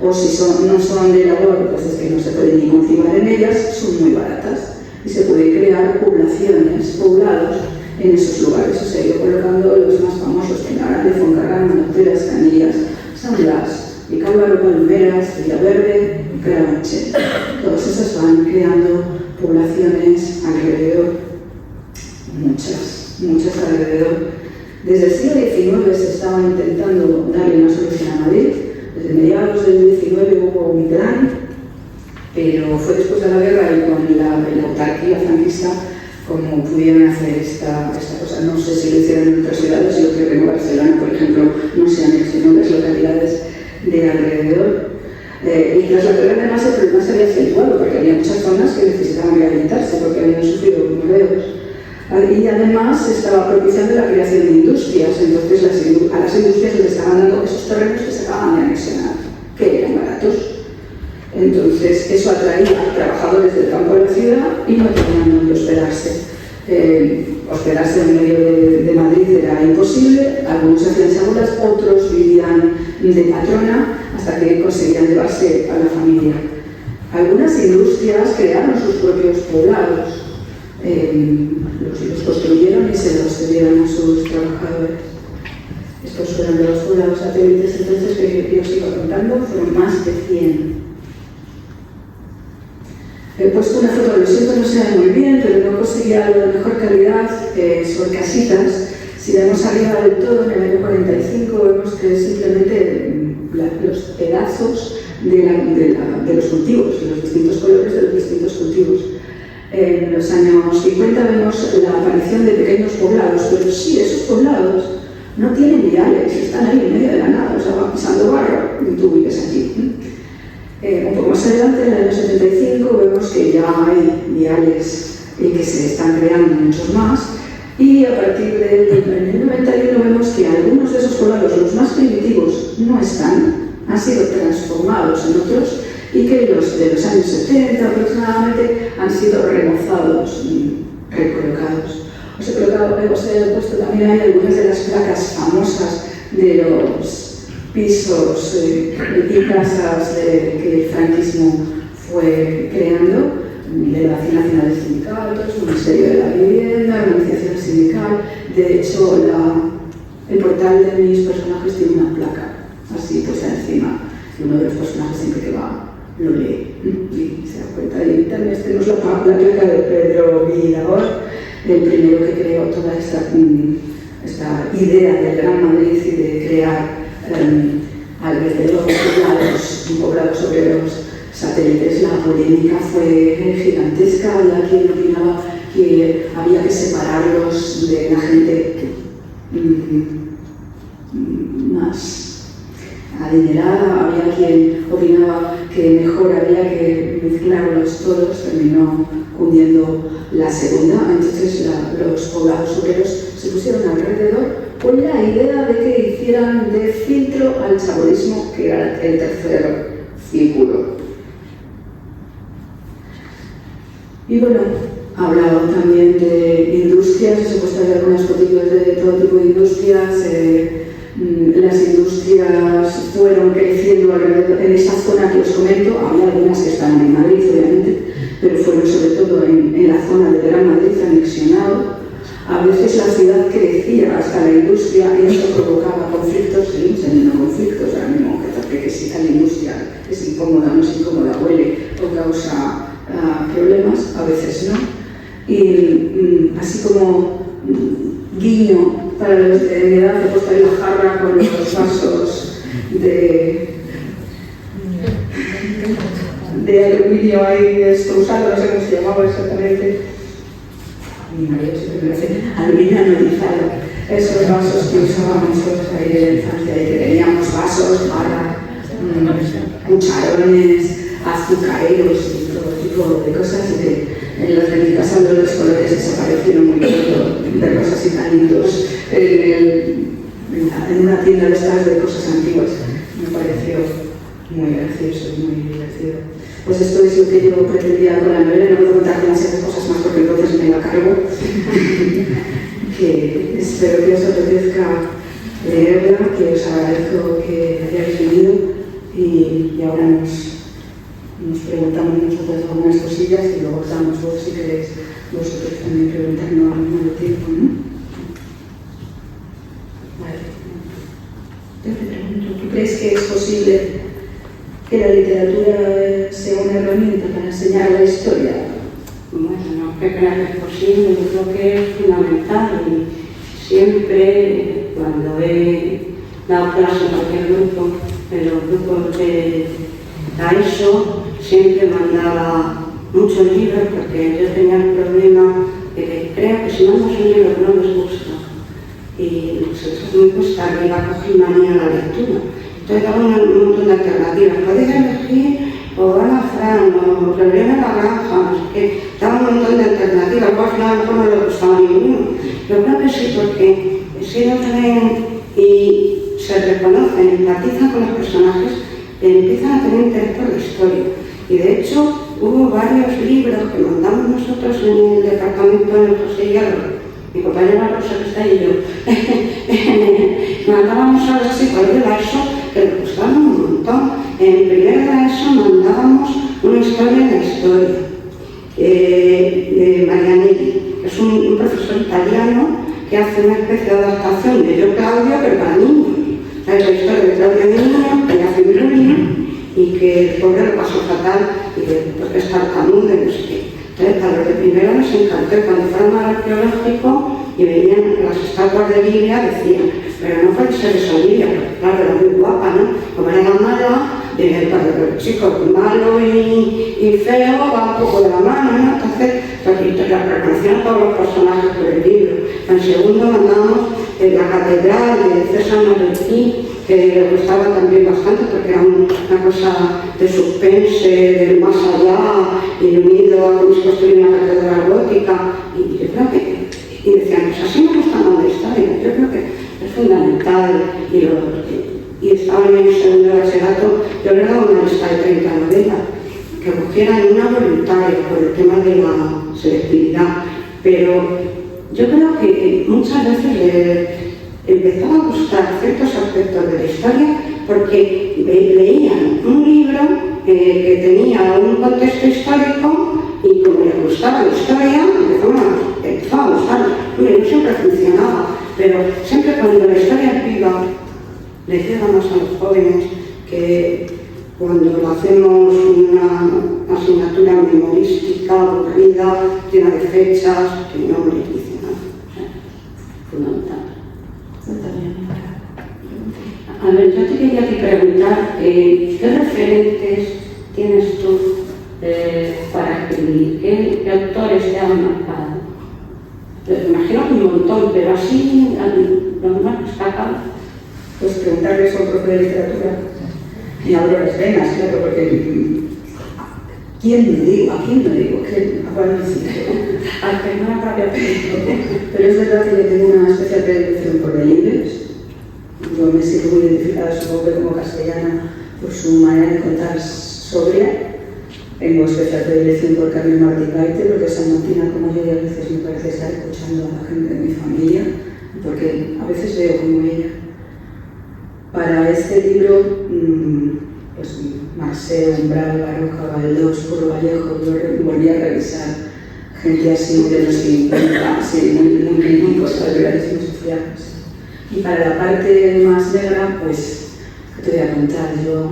o si no son de labor, pues es que no se puede ni cultivar en ellas, son muy baratas. Y se puede crear poblaciones, poblados, en esos lugares. O sea, yo colocando los más famosos, Peñarande, Foncarral, Manoteras, Canillas, San Blas, Vicálvaro, Palmeras, Villaverde, Carabanchel. Todas esas van creando poblaciones alrededor, muchas alrededor. Desde el siglo XIX se estaba intentando darle una solución a Madrid. Desde mediados del XIX hubo un plan, pero fue después de la guerra y con la autarquía franquista como pudieron hacer esta cosa. No sé si lo hicieron en otras ciudades, yo creo que en Barcelona, por ejemplo, no se anexionó las localidades de alrededor. Y tras la guerra además el problema se había acentuado porque había muchas zonas que necesitaban rehabilitarse porque habían sufrido bombardeos. Y además se estaba propiciando la creación de industrias, entonces a las industrias les estaban dando esos terrenos que se acababan de anexionar, que eran baratos. Entonces eso atraía a trabajadores del campo de la ciudad y no tenían donde hospedarse. Hospedarse en medio de Madrid era imposible, algunos hacían chabolas, otros vivían de patrona hasta que conseguían llevarse a la familia. Algunas industrias crearon sus propios poblados, los construyeron y se los cedieron a sus trabajadores. Estos fueron de los poblados satélites entonces que yo os iba contando, fueron más de 100. He puesto una foto, lo siento, no se ve muy bien, pero no conseguía la mejor calidad, son casitas. Si vemos arriba del todo, en el año 45, vemos que es simplemente los pedazos de los cultivos, de los distintos colores de los distintos cultivos. En los años 50 vemos la aparición de pequeños poblados, pero sí, esos poblados no tienen viales, están ahí en medio de la nada, o sea, van pisando barro y tú vives allí. Un poco más adelante, en el año 75, vemos que ya hay viales que se están creando muchos más, y a partir del 91 vemos que algunos de esos poblados, los más primitivos, no están, han sido transformados en otros, y que los de los años 70 aproximadamente han sido remozados y recolocados. Os he puesto también ahí algunas de las placas famosas de los pisos y casas que el franquismo fue creando, Delegación Nacional de Sindicatos, Ministerio de la Vivienda, Organización Sindical. De hecho, el portal de mis personajes tiene una placa así puesta encima, y uno de los personajes siempre que va lo lee y se da cuenta. Y también tenemos la placa de Pedro Villalobos, el primero que creó toda esta idea del Gran Madrid y de crear alrededor de poblados obreros satélites. La polémica fue gigantesca. Había quien opinaba que había que separarlos de la gente más adinerada, había quien opinaba que mejor había que mezclarlos todos. Terminó cundiendo la segunda. Entonces los poblados obreros se pusieron alrededor con la idea de que hicieran de filtro al chabolismo, que era el tercer círculo. Y bueno, ha hablado también de industrias, os he puesto ahí algunas fotillos de todo tipo de industrias. Las industrias fueron creciendo alrededor, en esa zona que os comento. Había algunas que estaban en Madrid, obviamente, pero fueron sobre todo en la zona del Gran Madrid anexionado. A veces la ciudad crecía hasta la industria y eso provocaba conflictos, seguimos teniendo conflictos ahora mismo, que si tal industria es incómoda, no es incómoda, huele o causa problemas, a veces no. Y así como guiño para los de mi edad, he puesto ahí la jarra con los vasos de aluminio ahí, esto usado, no sé cómo se llamaba exactamente. Mi marido siempre me hace aluminio anodizado. Esos vasos que usábamos todos ahí de la infancia, y que teníamos vasos para cucharones, azucareros y todo tipo de cosas, y que en los de mi casa los colores desaparecieron muy pronto, verlos así tan lindos en una tienda de estas de cosas antiguas. Me pareció muy gracioso y muy divertido. Pues esto es lo que yo pretendía con la novela. No puedo contar demasiadas cosas más porque entonces me la cargo. Que espero que os apetezca leerla, que os agradezco que hayáis venido, y ahora nos preguntamos nosotros algunas cosillas y luego damos vos, si queréis vosotros también preguntarnos al mismo tiempo, ¿no? Vale. Yo te pregunto, ¿tú crees que es posible que la literatura sea una herramienta para enseñar la historia? Bueno, no creo que es posible, yo creo que es fundamental, y siempre cuando he dado clase en cualquier grupo, en los grupos de AESO, siempre mandaba muchos libros porque yo tenía el problema de que creo que si mandas un libro que no les gusta y se me cuesta arriba, cogí manía a la lectura. Entonces daba un montón de alternativas. Podéis elegir o Ana Fran o Rebelión en la Granja, no sé qué. Daba un montón de alternativas. Luego al final no le gustaba ninguno. Yo creo que sí, porque si ellos leen y se reconocen, empatizan con los personajes, empiezan a tener interés por la historia. Y de hecho hubo varios libros que mandamos nosotros en el departamento de José Hierro, mi compañera Rosa que está ahí y yo, mandábamos a los chicos de la ESO que les gustaban un montón. En primero de la ESO mandábamos una historia de la historia de Marianelli, que es un profesor italiano que hace una especie de adaptación de Yo Claudio, pero para niños. Es la historia de Claudio Niño, que hace un niño y que el pobre lo pasó fatal y que es tartamudo y no sé qué. Entonces, a los de primero les encantó. Cuando fueron al arqueológico y veían las estatuas de Lidia, decían, pero no puede ser esa Lidia, porque claro, era muy guapa, ¿no? Como era mala, para los chicos malo y feo va un poco de la mano, ¿no? Entonces, la reconocían a todos los personajes por el libro. En segundo mandamos la catedral de César Martí, que le gustaba también bastante porque era una cosa de suspense, del más allá, y unido a cómo se construye una catedral gótica, y yo creo que, y decían, pues así me gusta más la historia, yo creo que es fundamental, y estaba en el segundo de bachillerato, yo le daba una lista de 30 novelas, que cogieran una voluntaria por el tema de la selectividad, pero yo creo que muchas veces empezaba a gustar ciertos aspectos de la historia porque leían un libro que tenía un contexto histórico y como les gustaba la historia, empezaba a gustar. No siempre funcionaba, pero siempre cuando la historia es viva, les llega más a los jóvenes que cuando hacemos una asignatura memorística, aburrida, llena de fechas, que no les dice nada. Fundamental. A ver, yo te quería preguntar, ¿qué referentes tienes tú para escribir? ¿Qué autores te han marcado? Me imagino que un montón, pero así, los más destacados. Pues preguntarle a un profe de literatura. Me abro las venas, claro, porque ¿a quién me digo? ¿A cuál me siento? Al que no acabé. Pero es verdad que yo tengo una especial predilección por Delibes. Yo me siento muy identificada, supongo que como castellana, por su manera de contar sobria. Tengo especial predilección por Carmen Martín Gaite, porque salmantina como yo y a veces me parece estar escuchando a la gente de mi familia, porque a veces veo como ella. Para este libro, pues Marcel, Umbral, Baroja, Valdós, Curro Vallejo, yo volví a revisar gente así de los 50, así, muy críticos, liberalismos sociales. Y para la parte más negra, pues, ¿qué te voy a contar? Yo,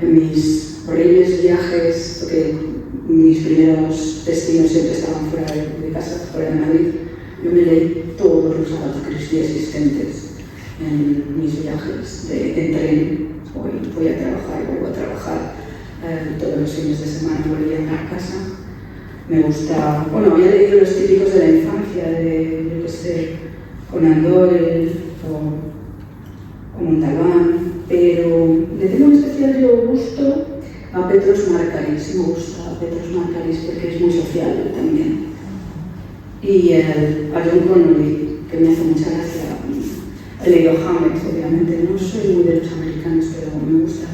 en mis horribles viajes, porque mis primeros destinos siempre estaban fuera de casa, fuera de Madrid, yo me leí todos los Agatha Christie existentes en mis viajes en tren. Voy a trabajar, vuelvo a trabajar, todos los fines de semana volví a casa. Me gusta, bueno, había leído los típicos de la infancia, de, yo qué sé, Conan Doyle o Montalbán, pero le tengo un especial gusto a Petros Markaris. Me gusta a Petros Markaris porque es muy social también. Y a John Connolly, que me hace mucha gracia. He leído Hamlet, obviamente, no soy muy de los americanos, pero me gusta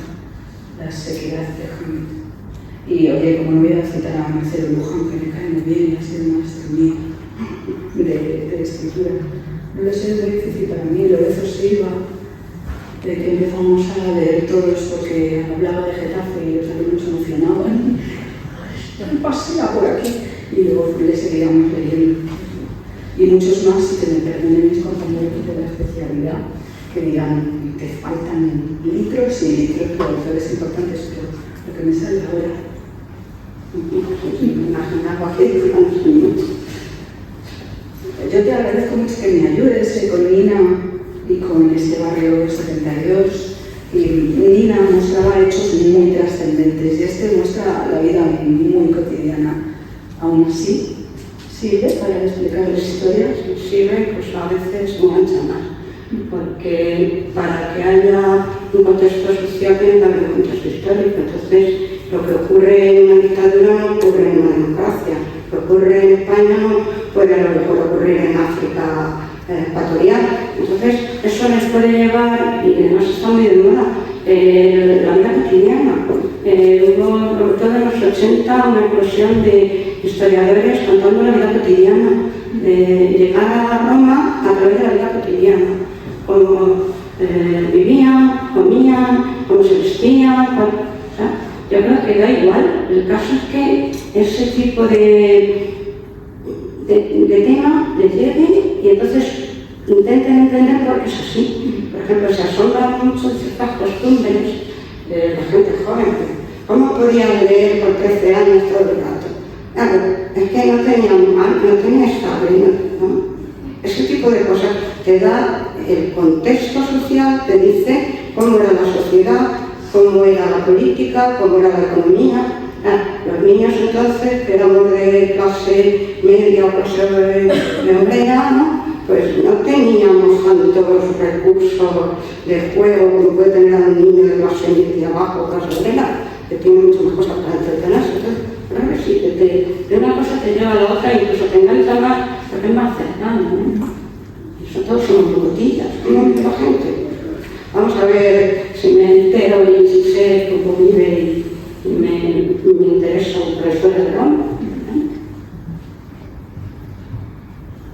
la sequedad de Hamlet. Y oye, como no voy a citar a Marcelo Luján, que me cae muy bien, y ha sido un maestro mío de escritura. No lo sé, es muy difícil para mí, Lorenzo Silva, de que empezamos a leer todo esto que hablaba de Getafe y los alumnos emocionaban. Ya me pasea por aquí. Y luego le seguíamos leyendo. Y muchos más, y que me perdonen mis compañeros de la especialidad, que dirán que faltan litros y litros de autores importantes, pero lo que me sale ahora, me imaginaba que yo te agradezco mucho que me ayudes con Nina y con este barrio 72. Y Nina mostraba hechos muy trascendentes y este muestra la vida muy cotidiana. Aún así, sirve para explicar las historias, sirve, pues a veces mucho más, porque para que haya un contexto social tiene que haber un contexto histórico. Entonces, lo que ocurre en una dictadura no ocurre en una democracia, lo que ocurre en España no puede a lo mejor ocurrir en África ecuatorial. Entonces, eso les puede llevar, y además está muy de moda, la vida cotidiana. Hubo, sobre todo en los 80, una explosión de historiadores contando la vida cotidiana, de llegar a Roma a través de la vida cotidiana, cómo vivían, comían, cómo se vestían. Yo creo que da igual, el caso es que ese tipo de tema les llegue y entonces intenten entender por qué es así. Por ejemplo, se asombran mucho de ciertas costumbres de la gente joven. ¿Cómo podían leer por 13 años todo el rato? Claro, es que no tenía estable, ¿no? Ese tipo de cosas te da el contexto social, te dice cómo era la sociedad, cómo era la política, cómo era la economía. Los niños entonces, que éramos de clase media o clase obrera, ¿no? pues no teníamos tantos recursos de juego como puede tener a un niño de base media abajo, Casadela, que tiene muchas más cosas para entretenerse. Entonces, creo que sí, de una cosa te lleva a la otra, incluso te engancha más porque es más cercano, ¿no? Y sobre todo somos bogotillas, como mucha gente. Vamos a ver si me entero y si sé cómo vive y me interesa la historia del hombre.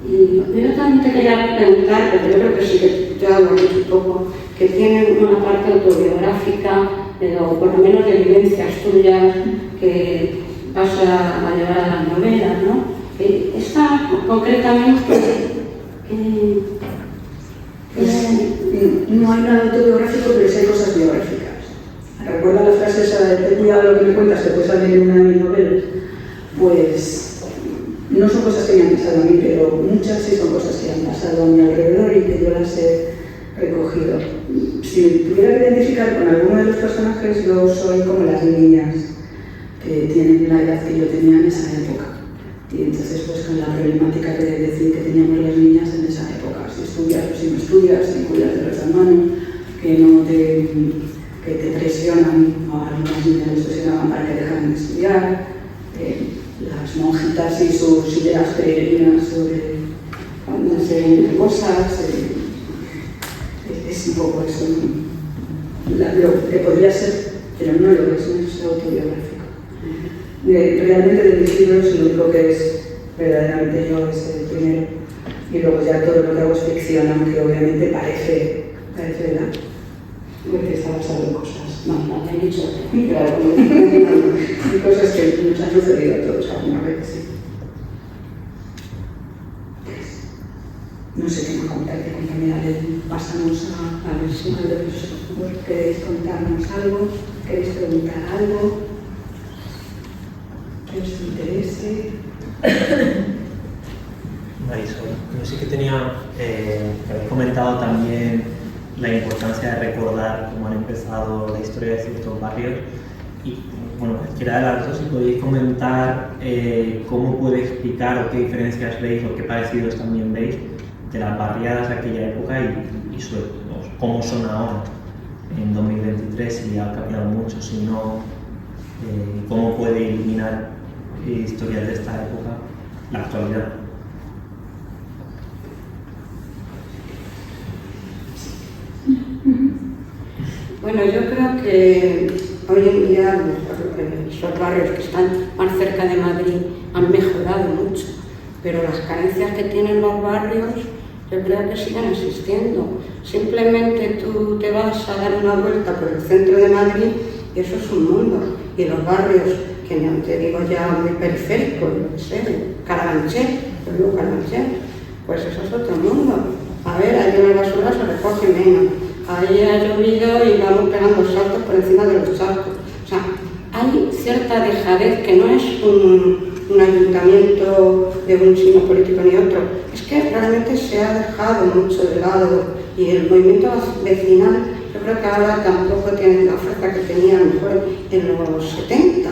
Y yo también te quería preguntar, pero yo creo que sí que ya lo he dicho un poco, que tiene una parte autobiográfica, o por lo menos de vivencias tuyas que vas a llevar a las novelas, ¿no? Esta concretamente... no hay nada autobiográfico, pero sí hay cosas biográficas. ¿Recuerda la frase esa de ten cuidado lo que me cuentas, que puede salir en una de mis novelas? Pues no son cosas que me han pasado a mí, pero muchas sí son cosas que han pasado a mi alrededor y que yo las he recogido. Si tuviera que identificar con alguno de los personajes, yo soy como las niñas que tienen la edad que yo tenía en esa época. Y entonces, pues con la problemática que decir que teníamos las niñas en esa época, si estudias o si no estudias, si cuidas de los hermanos, que te presionan, o algunas niñas les presionaban para que dejaran de estudiar, las monjitas y sus ideas peregrinas sobre no sé, cosas, es un poco eso, lo que podría ser, pero no lo es, no es autobiográfico. Realmente de mis libros lo único que es verdaderamente yo es el primero, y luego ya todo lo que hago es ficción, aunque obviamente parece verdad, porque está basado en cosas. No he dicho, Claro, hay cosas que nos han sucedido a todos alguna vez, sí. No sé qué más contarte, compañera. Pasamos a ver si queréis contarnos algo, queréis preguntar algo que os interese. Marisol, yo sí que tenía, habéis comentado también la importancia de recordar cómo han empezado la historia de ciertos barrios y, bueno, cualquiera de las dos, si podéis comentar cómo puede explicar o qué diferencias veis o qué parecidos también veis de las barriadas de aquella época y cómo son ahora en 2023, si ha cambiado mucho, si no, cómo puede iluminar historias de esta época la actualidad. Bueno, yo creo que hoy en día los barrios que están más cerca de Madrid han mejorado mucho, pero las carencias que tienen los barrios yo creo que siguen existiendo. Simplemente tú te vas a dar una vuelta por el centro de Madrid y eso es un mundo. Y los barrios, que no te digo ya muy periféricos, no sé, Carabanchel, pues eso es otro mundo. A ver, ahí una basura se recoge menos. Ahí ha llovido y vamos pegando saltos por encima de los charcos. O sea, hay cierta dejadez que no es un ayuntamiento de un signo político ni otro. Es que realmente se ha dejado mucho de lado y el movimiento vecinal yo creo que ahora tampoco tiene la fuerza que tenía a lo mejor en los 70,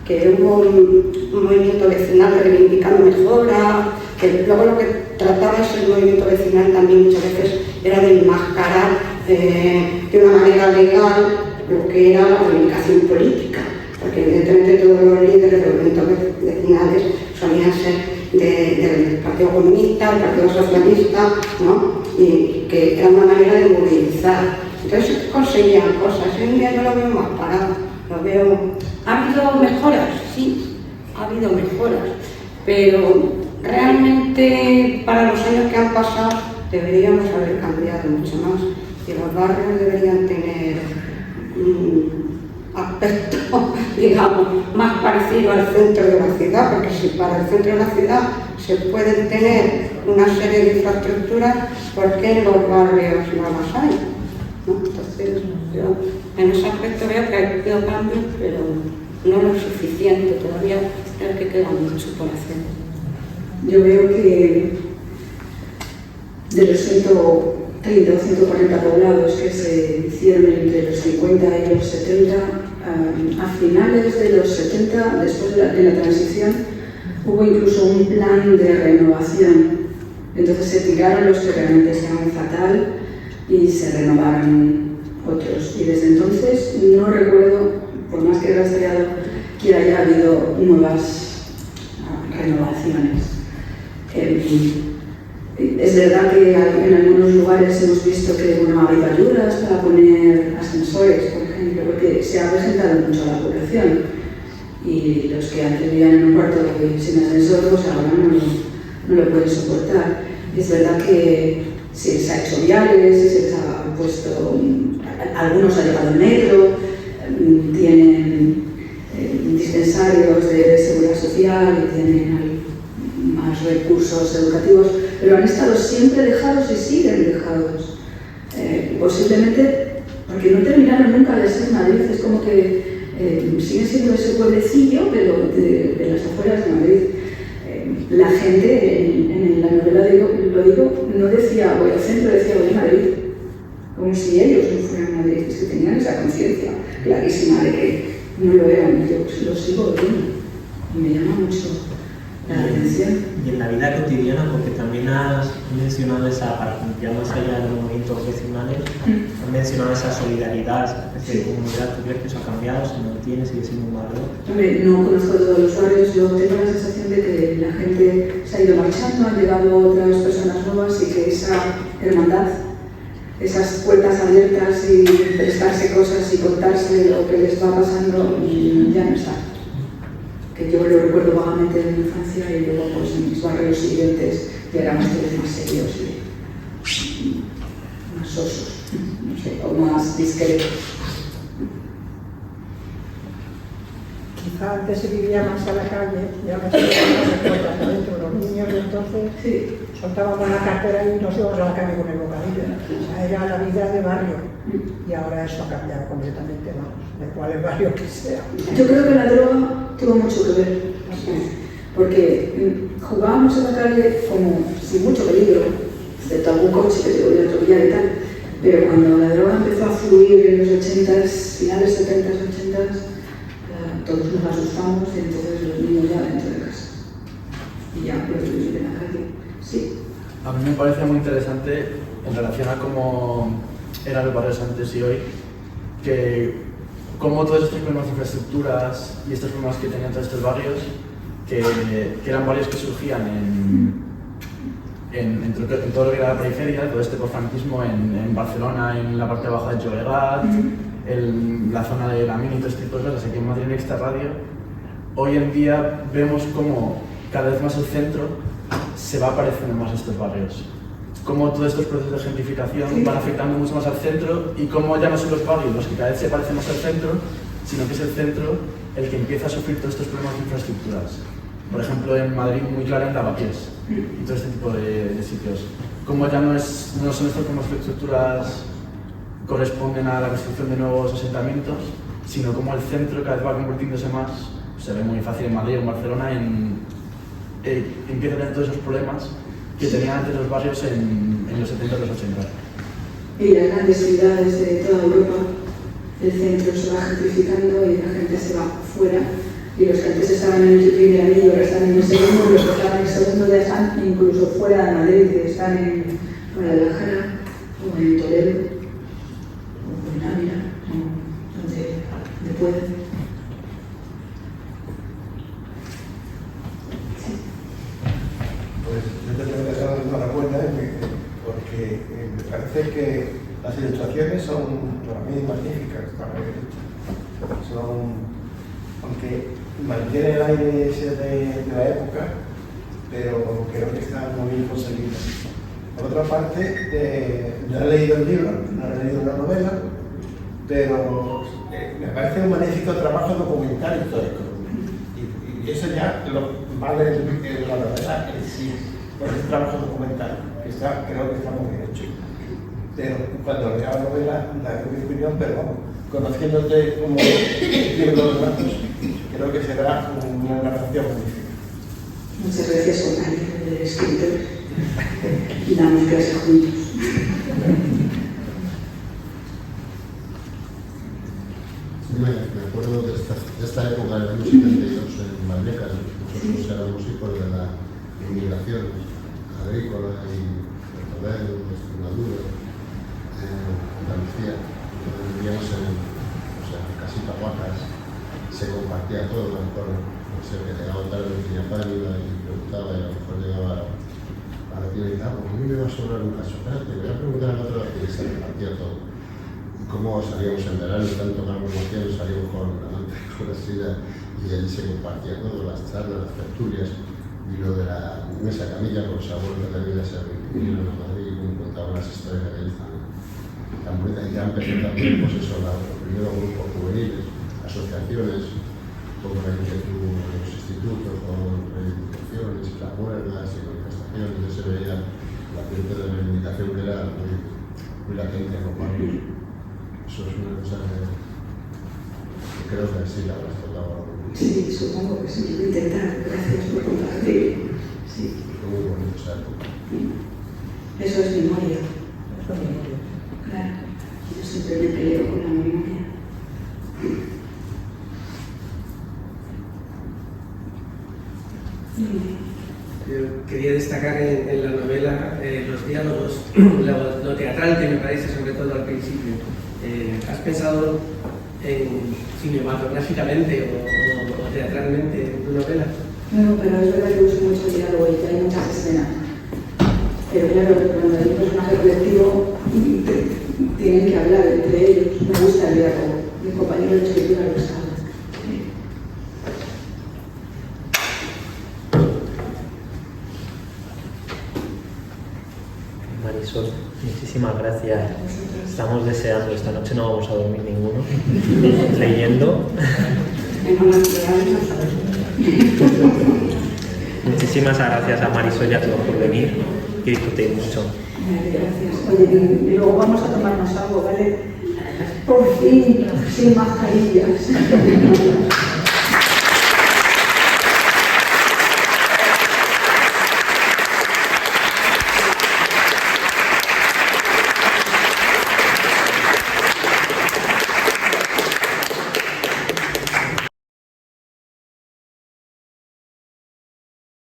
que hubo un movimiento vecinal reivindicando mejora, que luego lo que trataba ese movimiento vecinal también muchas veces era de enmascarar de una manera legal lo que era la reivindicación política, porque evidentemente todos los líderes de movimientos vecinales solían ser del Partido Comunista, del Partido Socialista, ¿no? Y que era una manera de movilizar. Entonces conseguían cosas. Hoy en día yo lo veo más parado, lo veo... ¿Ha habido mejoras? Sí, ha habido mejoras, pero realmente para los años que han pasado deberíamos haber cambiado mucho más y los barrios deberían tener un aspecto, digamos, más parecido al centro de la ciudad, porque si para el centro de la ciudad se pueden tener una serie de infraestructuras, ¿por qué en los barrios no las hay? ¿No? Entonces, yo en ese aspecto veo que ha habido cambios, pero no lo suficiente, todavía creo que queda mucho por hacer. Yo veo que de los 130 o 140 poblados que se hicieron entre los 50 y los 70, a finales de los 70, después de la transición, hubo incluso un plan de renovación Entonces se tiraron los que realmente estaban fatal y se renovaron otros. Y desde entonces no recuerdo, por más que he rastreado, que haya habido nuevas renovaciones. Es verdad que en algunos lugares hemos visto que ha habido ayudas para poner ascensores, por ejemplo, porque se ha presentado mucho a la población y los que antes vivían en un cuarto sin ascensor, pues ahora no lo pueden soportar. Es verdad que se les ha hecho viales, se les ha puesto, algunos ha llegado el metro, tienen dispensarios de seguridad social y tienen más recursos educativos, pero han estado siempre dejados y siguen dejados. Posiblemente porque no terminaron nunca de ser Madrid, es como que sigue siendo ese pueblecillo, pero de las afueras de Madrid. La gente en la novela, lo digo, no decía voy al centro, decía voy a Madrid, como si ellos no fueran a Madrid, es que tenían esa conciencia clarísima de que no lo eran. Yo lo sigo viendo y me llama mucho la atención. Y en la vida cotidiana, porque también has mencionado esa, ya más allá de los movimientos vecinales, has mencionado esa solidaridad, esa especie de comunidad. ¿Tú crees que eso ha cambiado, se mantiene, sigue siendo un valor? Hombre, no conozco todos los barrios, yo tengo la sensación de que la gente se ha ido marchando, han llegado otras personas nuevas y que esa hermandad, esas puertas abiertas y prestarse cosas y contarse lo que les va pasando ya no está. Que yo lo recuerdo vagamente de mi infancia y luego pues en mis barrios siguientes ya éramos todos más serios y más sosos, no sé, o más discretos. Quizá antes se vivía más a la calle y ahora se vivía más puertas adentro. Los niños entonces soltábamos la cartera y nos íbamos a la calle con el bocadillo. O sea, era la vida de barrio y ahora eso ha cambiado completamente, vamos, de cuál barrio que sea. Yo creo que la droga tuvo mucho que ver, porque jugábamos en la calle como sin mucho peligro, excepto algún coche que te podía atropellar y tal, pero cuando la droga empezó a fluir en los 80s, finales 70s, 80s, todos nos asustamos y entonces los niños ya dentro de casa y ya los niños en la calle. Sí. A mí me parece muy interesante en relación a cómo eran los barrios antes y hoy, que cómo todos estos problemas de infraestructuras y estos problemas que tenían todos estos barrios, que eran barrios que surgían en todo lo que era la periferia, todo este posfranquismo en Barcelona, en la parte baja de Llobregat, en la zona de la Mina y todo este tipo de cosas, aquí en Madrid en Extra Radio. Hoy en día vemos cómo cada vez más el centro se va apareciendo más a estos barrios. Cómo todos estos procesos de gentrificación van afectando mucho más al centro y cómo ya no son los barrios los que cada vez se parecen más al centro, sino que es el centro el que empieza a sufrir todos estos problemas de infraestructuras. Por ejemplo, en Madrid, muy claro en Lavapiés y todo este tipo de sitios. Cómo ya no son estos como infraestructuras corresponden a la construcción de nuevos asentamientos, sino como el centro cada vez va convirtiéndose más, se ve muy fácil en Madrid o en Barcelona, empieza a tener todos esos problemas que tenían antes los barrios en los 70 y los 80. Y las grandes ciudades de toda Europa, el centro se va gentrificando y la gente se va fuera. Y los que antes estaban en el primer anillo ahora están en el segundo, los que estaban en el segundo ya están incluso fuera de Madrid, que están en Guadalajara o en Toledo. En Ávila, donde pueden. Pues yo te tengo que dar una enhorabuena porque me parece que las ilustraciones son para mí magníficas. Aunque mantienen el aire ese de la época, pero creo que están muy bien conseguidas. Por otra parte, no he leído el libro, no he leído una novela, pero me parece un magnífico trabajo documental histórico. Y eso ya vale la novela en sí, por ese trabajo documental, que creo que está muy bien hecho. Pero cuando lea la novela, daré mi opinión, pero vamos, conociéndote como libro de datos, creo que será una narración magnífica. Muchas gracias, compañero del escritor. Y damos clase juntos. Me acuerdo de esta época del año 72 en Maldecas, nosotros éramos hijos de la inmigración agrícola y de Toledo, de Extremadura, Andalucía. Vivíamos en Casita Guacas, se compartía todo, a lo mejor, no sé, que llegaba tarde, tenía pan y preguntaba, y a lo mejor llegaba a la tienda y tal, pues a mí me va a sobrar un cacho, espérate, voy a preguntar al otro y se compartía todo. Y cómo salíamos en verano, tanto más promoción, salíamos con la silla y allí se compartía todo, las charlas, las tertulias y lo de la mesa camilla con los abuelos que también se vinieron a Madrid y me contaban las historias de aquellos tan bonitas. Y ya empezó también, pues eso, los primeros grupos juveniles, asociaciones, como la inquietud de los institutos, con reivindicaciones, las huelgas y manifestaciones, ya se veía la gente de reivindicación que era muy latente en los barrios. Eso es una cosa que creo que sí la habrás tocado. Sí, supongo que sí, lo intentar. Gracias por compartir. Sí. Fue muy bonito esa época. Eso es memoria. Eso es memoria. Claro. Yo siempre me peleo con la memoria. Yo quería destacar en la novela los diálogos, lo teatral que me parece, sobre todo al principio. ¿Has pensado cinematográficamente o teatralmente en tu novela? No, pero es verdad que uso mucho el diálogo y que hay muchas escenas. Pero claro, cuando hay un personaje colectivo, tienen que hablar entre ellos. Me gusta el diálogo. Mi compañero de escritura lo sabe. Marisol, muchísimas gracias. Estamos deseando, esta noche no vamos a dormir ninguno, leyendo. Muchísimas gracias a Marisol y a todos por venir, que disfrutéis mucho. Gracias. Oye, y luego vamos a tomarnos algo, ¿vale? Por fin, sin mascarillas.